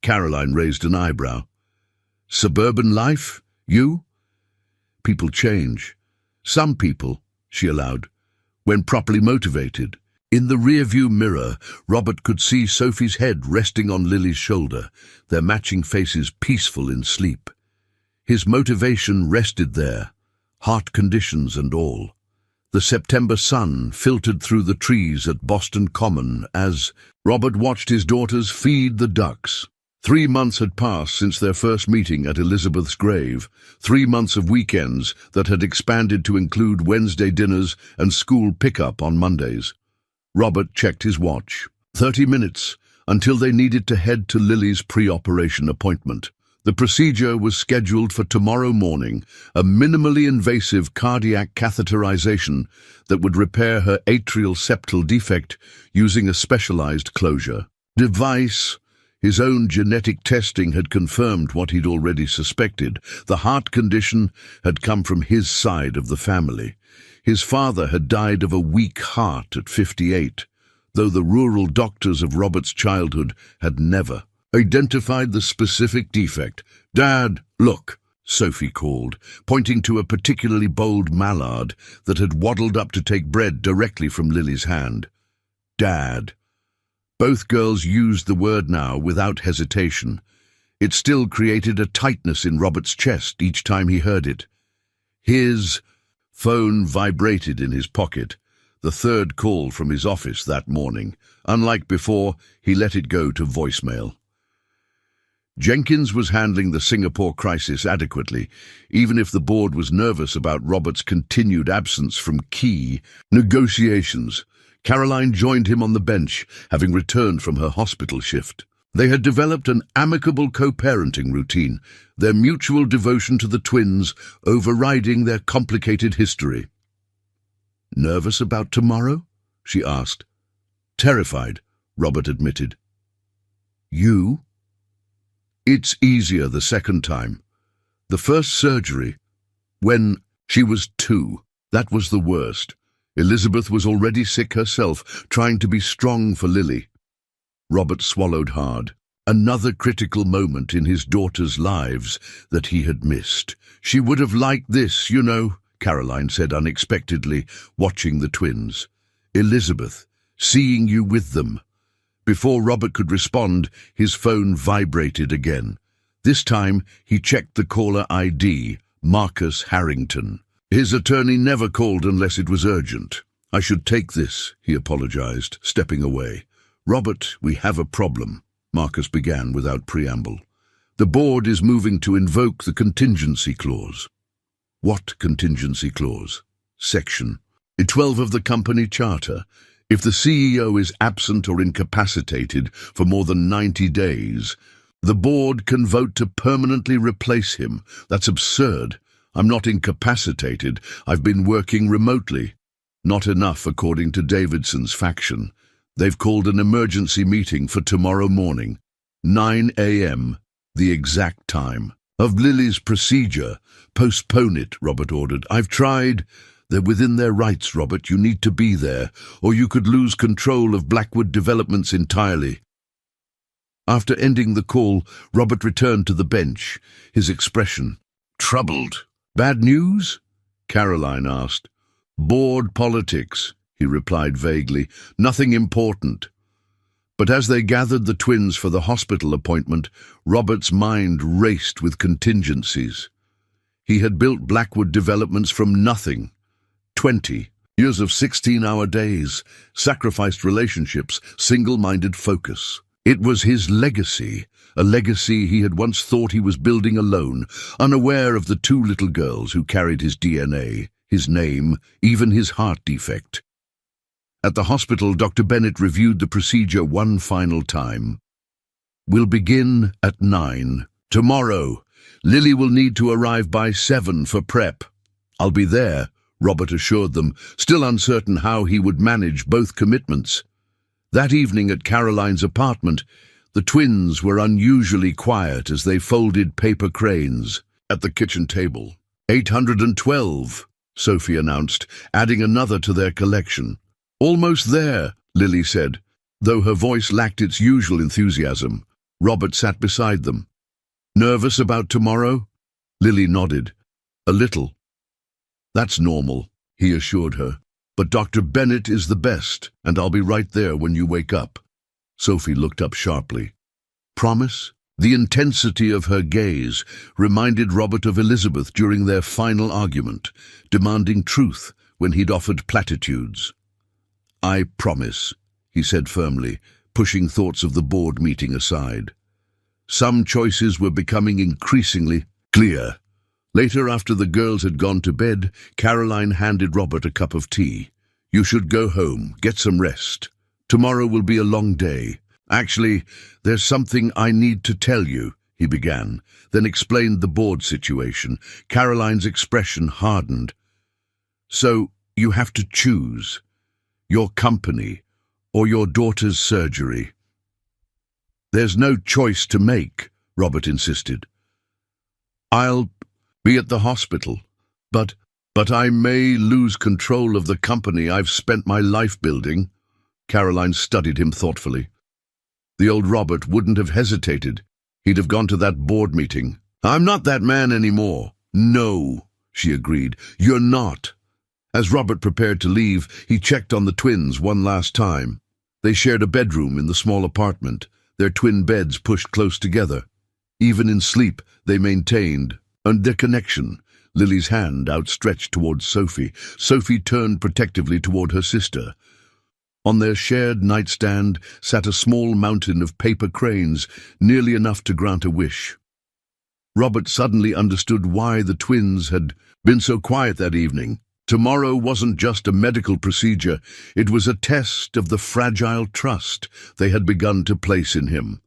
Caroline raised an eyebrow. "Suburban life? You?" "People change. Some people," she allowed, "when properly motivated." In the rearview mirror, Robert could see Sophie's head resting on Lily's shoulder, their matching faces peaceful in sleep. His motivation rested there, heart conditions and all. The September sun filtered through the trees at Boston Common as Robert watched his daughters feed the ducks. 3 months had passed since their first meeting at Elizabeth's grave, 3 months of weekends that had expanded to include Wednesday dinners and school pickup on Mondays. Robert checked his watch. 30 minutes until they needed to head to Lily's pre-operation appointment. The procedure was scheduled for tomorrow morning, a minimally invasive cardiac catheterization that would repair her atrial septal defect using a specialized closure device. His own genetic testing had confirmed what he'd already suspected. The heart condition had come from his side of the family. His father had died of a weak heart at 58, though the rural doctors of Robert's childhood had never identified the specific defect. "Dad, look," Sophie called, pointing to a particularly bold mallard that had waddled up to take bread directly from Lily's hand. "Dad." Both girls used the word now without hesitation. It still created a tightness in Robert's chest each time he heard it. His phone vibrated in his pocket, the third call from his office that morning. Unlike before, he let it go to voicemail. Jenkins was handling the Singapore crisis adequately, even if the board was nervous about Robert's continued absence from key negotiations. Caroline joined him on the bench, having returned from her hospital shift. They had developed an amicable co-parenting routine, their mutual devotion to the twins overriding their complicated history. "Nervous about tomorrow?" she asked. "Terrified," Robert admitted. "You?" "It's easier the second time. The first surgery, when she was 2, that was the worst. Elizabeth was already sick herself, trying to be strong for Lily." Robert swallowed hard. Another critical moment in his daughters' lives that he had missed. "She would have liked this, you know," Caroline said unexpectedly, watching the twins. "Elizabeth, seeing you with them." Before Robert could respond, his phone vibrated again. This time, he checked the caller ID, Marcus Harrington. His attorney never called unless it was urgent. "I should take this," he apologized, stepping away. "Robert, we have a problem," Marcus began without preamble. "The board is moving to invoke the contingency clause." "What contingency clause?" "Section 12 of the company charter. If the CEO is absent or incapacitated for more than 90 days, the board can vote to permanently replace him." "That's absurd. I'm not incapacitated. I've been working remotely." "Not enough, according to Davidson's faction. They've called an emergency meeting for tomorrow morning, 9 a.m., the exact time of Lily's procedure." "Postpone it," Robert ordered. "I've tried." "They're within their rights, Robert. You need to be there, or you could lose control of Blackwood Developments entirely." After ending the call, Robert returned to the bench, his expression troubled. "Bad news?" Caroline asked. "Board politics," he replied vaguely. "Nothing important." But as they gathered the twins for the hospital appointment, Robert's mind raced with contingencies. He had built Blackwood Developments from nothing. 20 years of 16-hour days, sacrificed relationships, single-minded focus. It was his legacy, a legacy he had once thought he was building alone, unaware of the 2 little girls who carried his DNA, his name, even his heart defect. At the hospital, Dr. Bennett reviewed the procedure one final time. "We'll begin at 9. Tomorrow. Lily will need to arrive by 7 for prep." "I'll be there," Robert assured them, still uncertain how he would manage both commitments. That evening at Caroline's apartment, the twins were unusually quiet as they folded paper cranes at the kitchen table. 812, Sophie announced, adding another to their collection. "Almost there," Lily said, though her voice lacked its usual enthusiasm. Robert sat beside them. "Nervous about tomorrow?" Lily nodded. "A little." "That's normal," he assured her. "But Dr. Bennett is the best, and I'll be right there when you wake up." Sophie looked up sharply. "Promise?" The intensity of her gaze reminded Robert of Elizabeth during their final argument, demanding truth when he'd offered platitudes. "I promise," he said firmly, pushing thoughts of the board meeting aside. Some choices were becoming increasingly clear. Later, after the girls had gone to bed, Caroline handed Robert a cup of tea. "You should go home, get some rest. Tomorrow will be a long day. Actually, there's something I need to tell you," he began, then explained the board situation. Caroline's expression hardened. "So, you have to choose your company or your daughter's surgery." "There's no choice to make," Robert insisted. "I'll be at the hospital, but I may lose control of the company I've spent my life building." Caroline studied him thoughtfully. The old Robert wouldn't have hesitated. He'd have gone to that board meeting. "I'm not that man anymore." "No," she agreed, "you're not." As Robert prepared to leave, he checked on the twins one last time. They shared a bedroom in the small apartment, their twin beds pushed close together. Even in sleep, they maintained their connection. Lily's hand outstretched towards Sophie. Sophie turned protectively toward her sister. On their shared nightstand sat a small mountain of paper cranes, nearly enough to grant a wish. Robert suddenly understood why the twins had been so quiet that evening. Tomorrow wasn't just a medical procedure, it was a test of the fragile trust they had begun to place in him.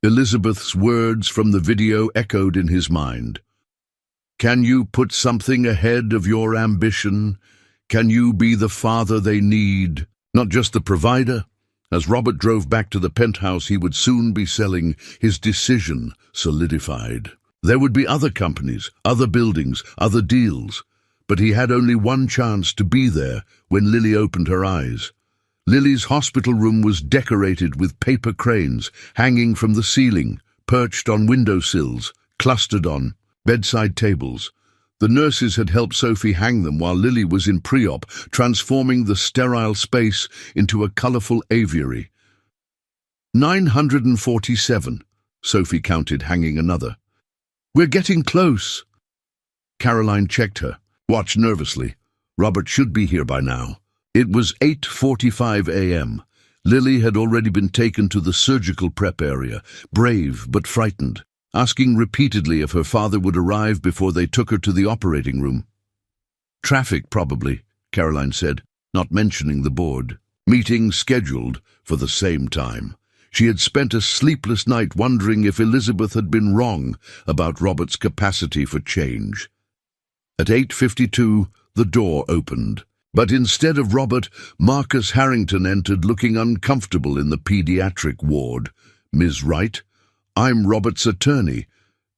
Elizabeth's words from the video echoed in his mind. "Can you put something ahead of your ambition? Can you be the father they need, not just the provider?" As Robert drove back to the penthouse he would soon be selling, his decision solidified. There would be other companies, other buildings, other deals. But he had only one chance to be there when Lily opened her eyes. Lily's hospital room was decorated with paper cranes hanging from the ceiling, perched on windowsills, clustered on bedside tables. The nurses had helped Sophie hang them while Lily was in pre-op, transforming the sterile space into a colourful aviary. 947, Sophie counted, hanging another. "We're getting close." Caroline checked her, watched nervously. Robert should be here by now. It was 8:45 a.m. Lily had already been taken to the surgical prep area, brave but frightened, asking repeatedly if her father would arrive before they took her to the operating room. "Traffic, probably," Caroline said, not mentioning the board. Meeting scheduled for the same time. She had spent a sleepless night wondering if Elizabeth had been wrong about Robert's capacity for change. At 8:52, the door opened. But instead of Robert, Marcus Harrington entered, looking uncomfortable in the pediatric ward. "Ms. Wright, I'm Robert's attorney."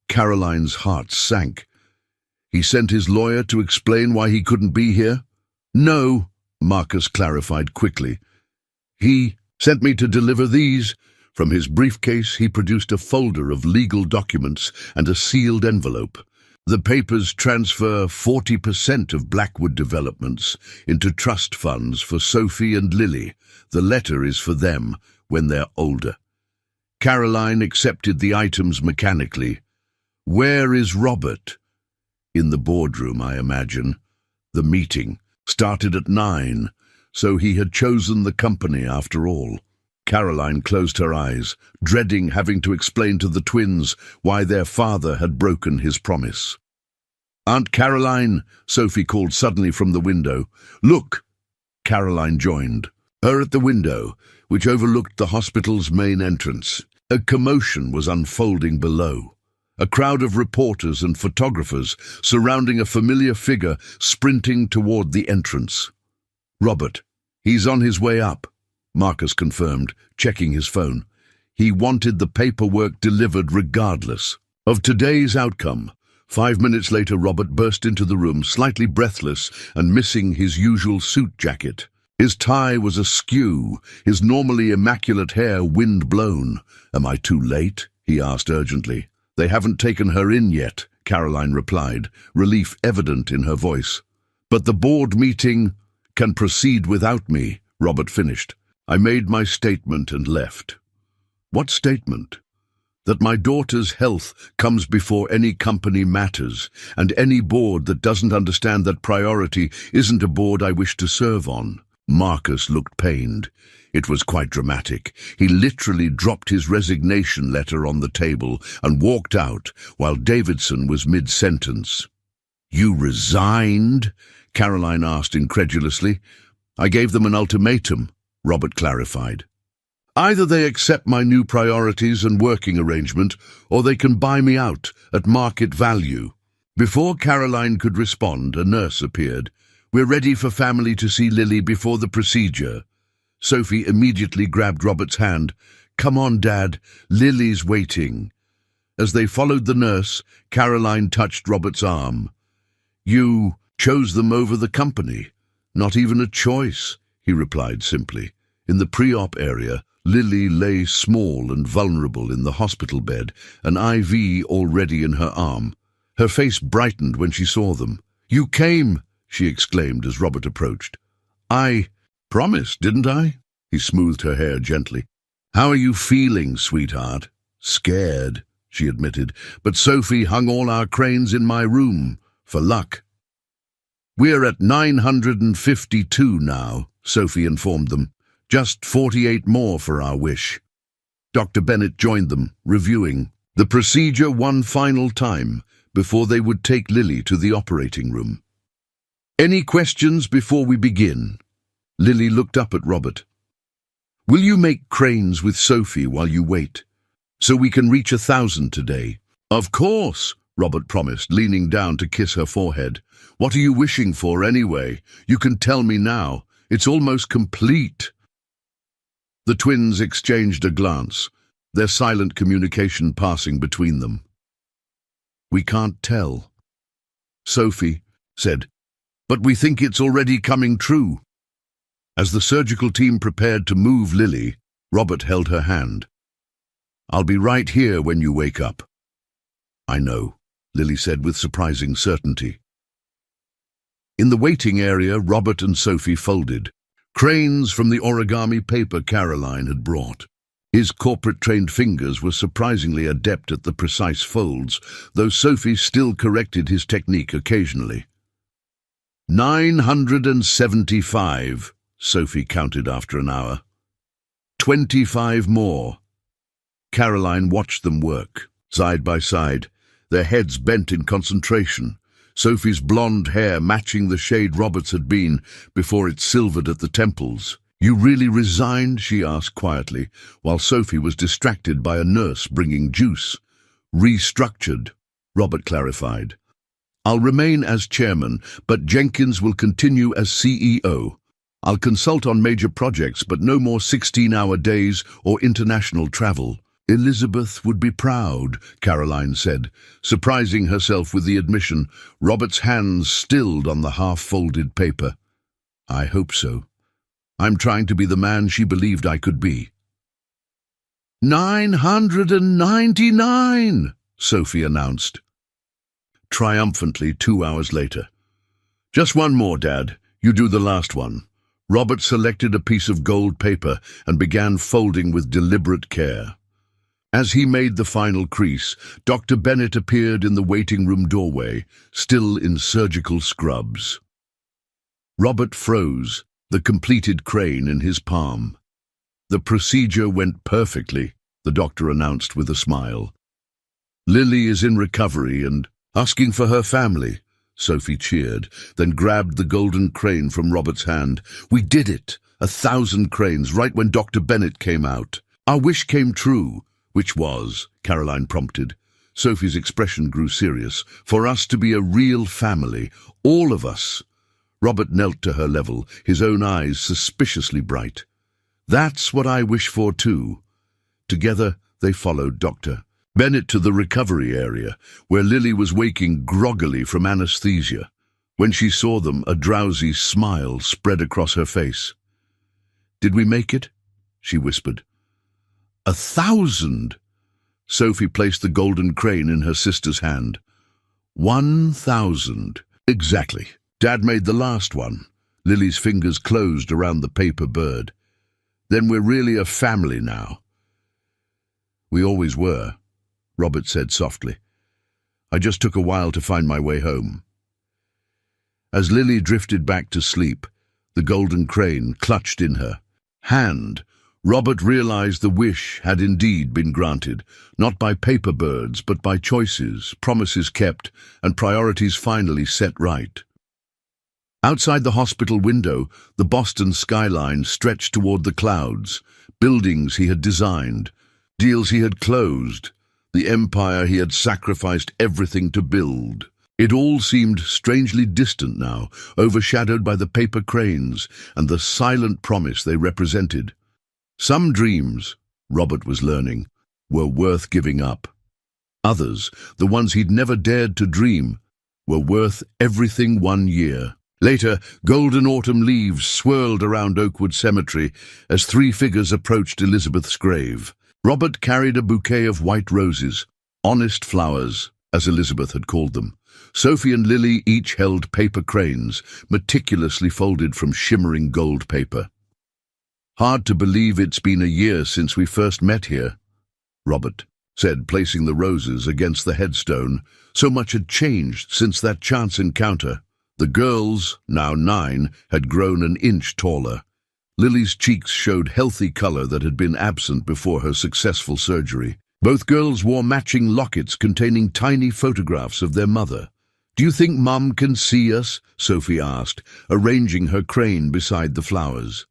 Caroline's heart sank. "He sent his lawyer to explain why he couldn't be here?" "No," Marcus clarified quickly. "He sent me to deliver these." From his briefcase, he produced a folder of legal documents and a sealed envelope. "The papers transfer 40% of Blackwood Developments into trust funds for Sophie and Lily. The letter is for them when they're older." Caroline accepted the items mechanically. "Where is Robert?" "In the boardroom, I imagine." The meeting started at 9, so he had chosen the company after all. Caroline closed her eyes, dreading having to explain to the twins why their father had broken his promise. "Aunt Caroline," Sophie called suddenly from the window. "Look!" Caroline joined her at the window, which overlooked the hospital's main entrance. A commotion was unfolding below. A crowd of reporters and photographers surrounding a familiar figure sprinting toward the entrance. "Robert, he's on his way up," Marcus confirmed, checking his phone. He wanted the paperwork delivered regardless of today's outcome. 5 minutes later, Robert burst into the room, slightly breathless and missing his usual suit jacket. His tie was askew, his normally immaculate hair wind-blown. "Am I too late?" he asked urgently. "They haven't taken her in yet," Caroline replied, relief evident in her voice. "But the board meeting can proceed without me," Robert finished. "I made my statement and left." "What statement?" that my daughter's health comes before any company matters, and any board that doesn't understand that priority isn't a board I wish to serve on. Marcus looked pained. It was quite dramatic. He literally dropped his resignation letter on the table and walked out while Davidson was mid-sentence. "You resigned?" Caroline asked incredulously. "I gave them an ultimatum," Robert clarified. "Either they accept my new priorities and working arrangement, or they can buy me out at market value." Before Caroline could respond, a nurse appeared. "We're ready for family to see Lily before the procedure." Sophie immediately grabbed Robert's hand. "Come on, Dad, Lily's waiting." As they followed the nurse, Caroline touched Robert's arm. "You chose them over the company." "Not even a choice," he replied simply. In the pre-op area, Lily lay small and vulnerable in the hospital bed, an IV already in her arm. Her face brightened when she saw them. "You came!" she exclaimed as Robert approached. "I promised, didn't I?" He smoothed her hair gently. "How are you feeling, sweetheart?" "Scared," she admitted, "but Sophie hung all our cranes in my room, for luck." "We're at 952 now," Sophie informed them. "Just 48 more for our wish." Dr. Bennett joined them, reviewing the procedure one final time before they would take Lily to the operating room. "Any questions before we begin?" Lily looked up at Robert. "Will you make cranes with Sophie while you wait, so we can reach 1,000 today?" "Of course," Robert promised, leaning down to kiss her forehead. "What are you wishing for anyway? You can tell me now. It's almost complete." The twins exchanged a glance, their silent communication passing between them. "We can't tell," Sophie said, "but we think it's already coming true." As the surgical team prepared to move Lily, Robert held her hand. "I'll be right here when you wake up." "I know," Lily said with surprising certainty. In the waiting area, Robert and Sophie folded cranes from the origami paper Caroline had brought. His corporate-trained fingers were surprisingly adept at the precise folds, though Sophie still corrected his technique occasionally. 975, Sophie counted after an hour. 25 more. Caroline watched them work, side by side, their heads bent in concentration, Sophie's blonde hair matching the shade Robert's had been before it silvered at the temples. "You really resigned?" she asked quietly, while Sophie was distracted by a nurse bringing juice. "Restructured," Robert clarified. "I'll remain as chairman, but Jenkins will continue as CEO. I'll consult on major projects, but no more 16-hour days or international travel." "Elizabeth would be proud," Caroline said, surprising herself with the admission. Robert's hands stilled on the half-folded paper. "I hope so. I'm trying to be the man she believed I could be." 999, Sophie announced, triumphantly 2 hours later. "Just one more, Dad. You do the last one." Robert selected a piece of gold paper and began folding with deliberate care. As he made the final crease, Dr. Bennett appeared in the waiting room doorway, still in surgical scrubs. Robert froze, the completed crane in his palm. "The procedure went perfectly," the doctor announced with a smile. "Lily is in recovery and asking for her family," Sophie cheered, then grabbed the golden crane from Robert's hand. "We did it! 1,000 cranes right when Dr. Bennett came out. Our wish came true." "Which was?" Caroline prompted. Sophie's expression grew serious. "For us to be a real family, all of us." Robert knelt to her level, his own eyes suspiciously bright. "That's what I wish for too." Together they followed Dr. Bennett to the recovery area, where Lily was waking groggily from anesthesia. When she saw them, a drowsy smile spread across her face. "Did we make it?" she whispered. 1,000! Sophie placed the golden crane in her sister's hand. 1,000. Exactly. Dad made the last one. Lily's fingers closed around the paper bird. "Then we're really a family now." "We always were," Robert said softly. "I just took a while to find my way home." As Lily drifted back to sleep, the golden crane clutched in her hand. Robert realized the wish had indeed been granted, not by paper birds, but by choices, promises kept, and priorities finally set right. Outside the hospital window, the Boston skyline stretched toward the clouds, buildings he had designed, deals he had closed, the empire he had sacrificed everything to build. It all seemed strangely distant now, overshadowed by the paper cranes and the silent promise they represented. Some dreams, Robert was learning, were worth giving up. Others, the ones he'd never dared to dream, were worth everything 1 year. Later, golden autumn leaves swirled around Oakwood Cemetery as 3 figures approached Elizabeth's grave. Robert carried a bouquet of white roses, honest flowers, as Elizabeth had called them. Sophie and Lily each held paper cranes, meticulously folded from shimmering gold paper. "Hard to believe it's been a year since we first met here," Robert said, placing the roses against the headstone. So much had changed since that chance encounter. The girls, now 9, had grown an inch taller. Lily's cheeks showed healthy color that had been absent before her successful surgery. Both girls wore matching lockets containing tiny photographs of their mother. "Do you think Mum can see us?" Sophie asked, arranging her crane beside the flowers.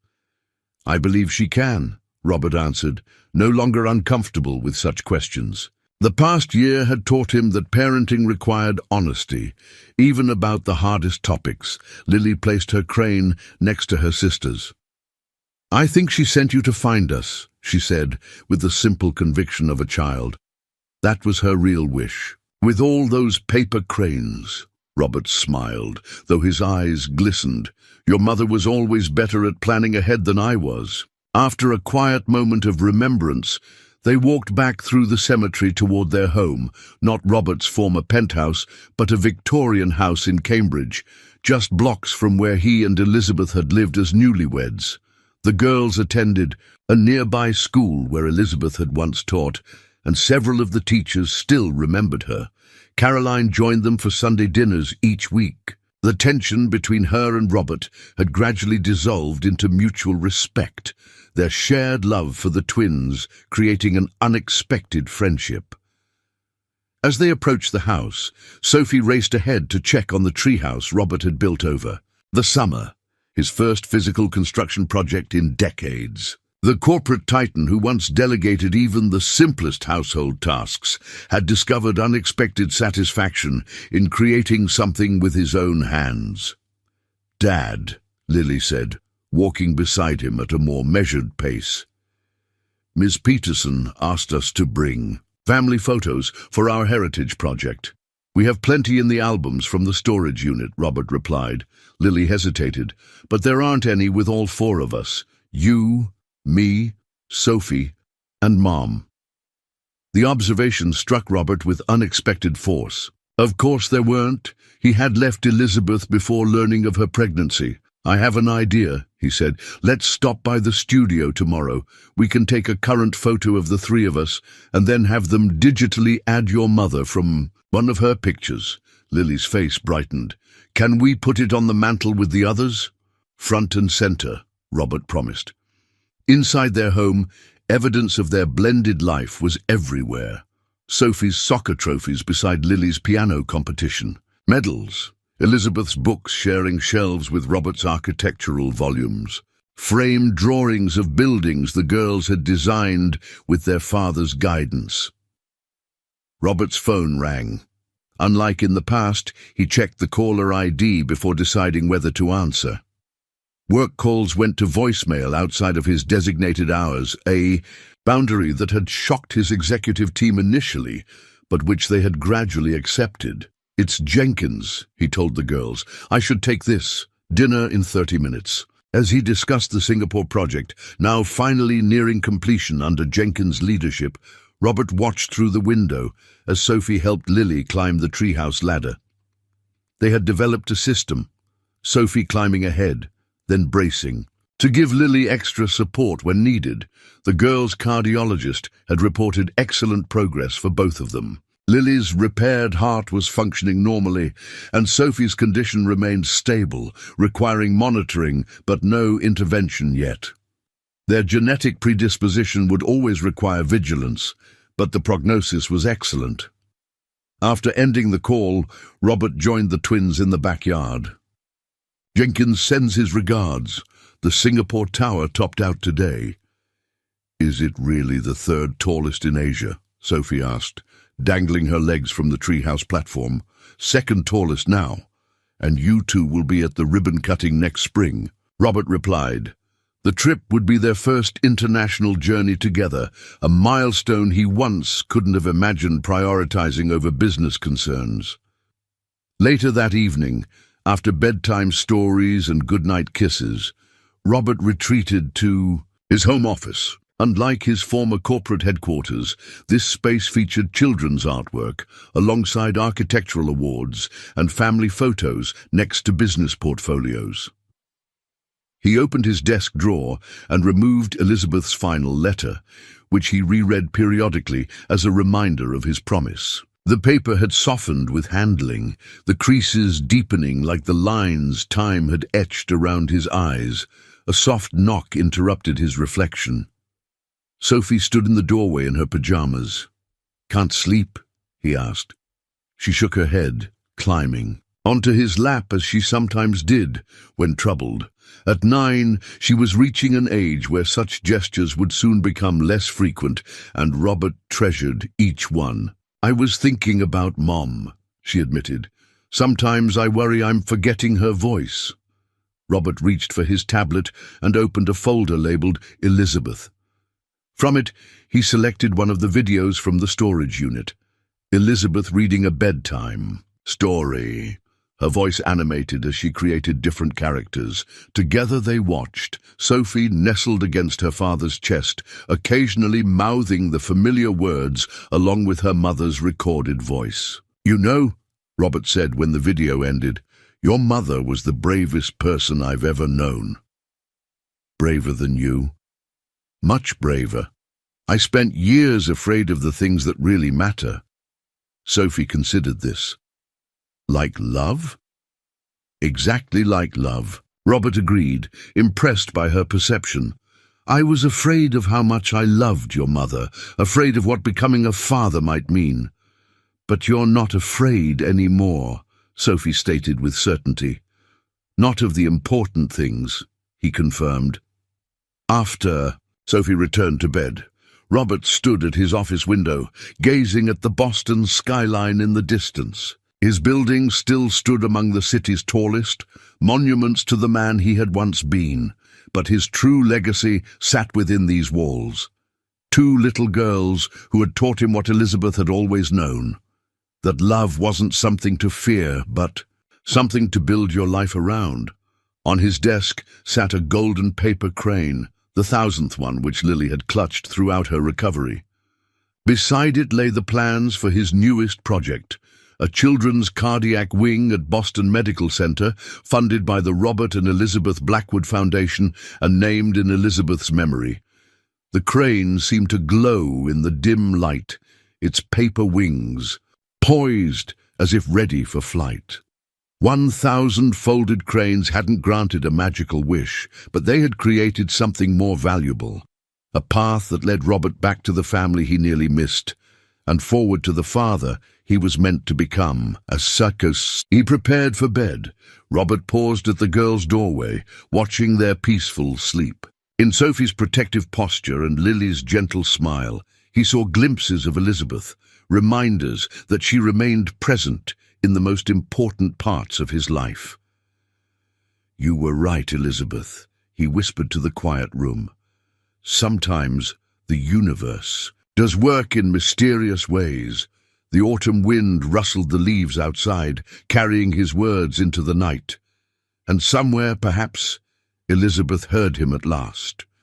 "I believe she can," Robert answered, no longer uncomfortable with such questions. The past year had taught him that parenting required honesty, even about the hardest topics. Lily placed her crane next to her sister's. "I think she sent you to find us," she said, with the simple conviction of a child. That was her real wish. "With all those paper cranes," Robert smiled, though his eyes glistened. "Your mother was always better at planning ahead than I was." After a quiet moment of remembrance, they walked back through the cemetery toward their home, not Robert's former penthouse, but a Victorian house in Cambridge, just blocks from where he and Elizabeth had lived as newlyweds. The girls attended a nearby school where Elizabeth had once taught, and several of the teachers still remembered her. Caroline joined them for Sunday dinners each week. The tension between her and Robert had gradually dissolved into mutual respect, their shared love for the twins creating an unexpected friendship. As they approached the house, Sophie raced ahead to check on the treehouse Robert had built over the summer, his first physical construction project in decades. The corporate titan who once delegated even the simplest household tasks had discovered unexpected satisfaction in creating something with his own hands. "Dad," Lily said, walking beside him at a more measured pace. "Ms. Peterson asked us to bring family photos for our heritage project. We have plenty in the albums from the storage unit," Robert replied. Lily hesitated. "But there aren't any with all 4 of us. You, me, Sophie, and Mom." The observation struck Robert with unexpected force. Of course there weren't. He had left Elizabeth before learning of her pregnancy. "I have an idea," he said. "Let's stop by the studio tomorrow. We can take a current photo of the 3 of us, and then have them digitally add your mother from one of her pictures." Lily's face brightened. "Can we put it on the mantel with the others?" "Front and center," Robert promised. Inside their home, evidence of their blended life was everywhere. Sophie's soccer trophies beside Lily's piano competition, medals, Elizabeth's books sharing shelves with Robert's architectural volumes, framed drawings of buildings the girls had designed with their father's guidance. Robert's phone rang. Unlike in the past, he checked the caller ID before deciding whether to answer. Work calls went to voicemail outside of his designated hours, a boundary that had shocked his executive team initially, but which they had gradually accepted. "It's Jenkins," he told the girls. "I should take this. Dinner in 30 minutes. As he discussed the Singapore project, now finally nearing completion under Jenkins' leadership, Robert watched through the window as Sophie helped Lily climb the treehouse ladder. They had developed a system, Sophie climbing ahead, then bracing, To give Lily extra support when needed, the girl's cardiologist had reported excellent progress for both of them. Lily's repaired heart was functioning normally, and Sophie's condition remained stable, requiring monitoring but no intervention yet. Their genetic predisposition would always require vigilance, but the prognosis was excellent. After ending the call, Robert joined the twins in the backyard. "Jenkins sends his regards. The Singapore Tower topped out today." "Is it really the third tallest in Asia?" Sophie asked, dangling her legs from the treehouse platform. "Second tallest now, and you two will be at the ribbon cutting next spring." Robert replied. The trip would be their first international journey together, a milestone he once couldn't have imagined prioritizing over business concerns. Later that evening, after bedtime stories and goodnight kisses, Robert retreated to his home office. Unlike his former corporate headquarters, this space featured children's artwork, alongside architectural awards and family photos next to business portfolios. He opened his desk drawer and removed Elizabeth's final letter, which he reread periodically as a reminder of his promise. The paper had softened with handling, the creases deepening like the lines time had etched around his eyes. A soft knock interrupted his reflection. Sophie stood in the doorway in her pajamas. "Can't sleep?" he asked. She shook her head, climbing onto his lap as she sometimes did when troubled. At 9, she was reaching an age where such gestures would soon become less frequent, and Robert treasured each one. "I was thinking about Mom," she admitted. "Sometimes I worry I'm forgetting her voice." Robert reached for his tablet and opened a folder labeled Elizabeth. From it, he selected one of the videos from the storage unit. Elizabeth reading a bedtime story. Her voice animated as she created different characters. Together they watched, Sophie nestled against her father's chest, occasionally mouthing the familiar words along with her mother's recorded voice. "You know," Robert said when the video ended, "your mother was the bravest person I've ever known." "Braver than you?" "Much braver. I spent years afraid of the things that really matter." Sophie considered this. "Like love?" "Exactly like love," Robert agreed, impressed by her perception. "I was afraid of how much I loved your mother, afraid of what becoming a father might mean." "But you're not afraid anymore," Sophie stated with certainty. "Not of the important things," he confirmed. After Sophie returned to bed, Robert stood at his office window, gazing at the Boston skyline in the distance. His building still stood among the city's tallest, monuments to the man he had once been, but his true legacy sat within these walls. 2 little girls who had taught him what Elizabeth had always known, that love wasn't something to fear, but something to build your life around. On his desk sat a golden paper crane, the 1,000th one which Lily had clutched throughout her recovery. Beside it lay the plans for his newest project, a children's cardiac wing at Boston Medical Center, funded by the Robert and Elizabeth Blackwood Foundation and named in Elizabeth's memory. The crane seemed to glow in the dim light, its paper wings poised as if ready for flight. 1,000 folded cranes hadn't granted a magical wish, but they had created something more valuable, a path that led Robert back to the family he nearly missed, and forward to the father he was meant to become. As circus he prepared for bed, Robert paused at the girls' doorway, watching their peaceful sleep. In Sophie's protective posture and Lily's gentle smile, he saw glimpses of Elizabeth, reminders that she remained present in the most important parts of his life. "You were right, Elizabeth," he whispered to the quiet room. "Sometimes the universe does work in mysterious ways." The autumn wind rustled the leaves outside, carrying his words into the night. And somewhere, perhaps, Elizabeth heard him at last.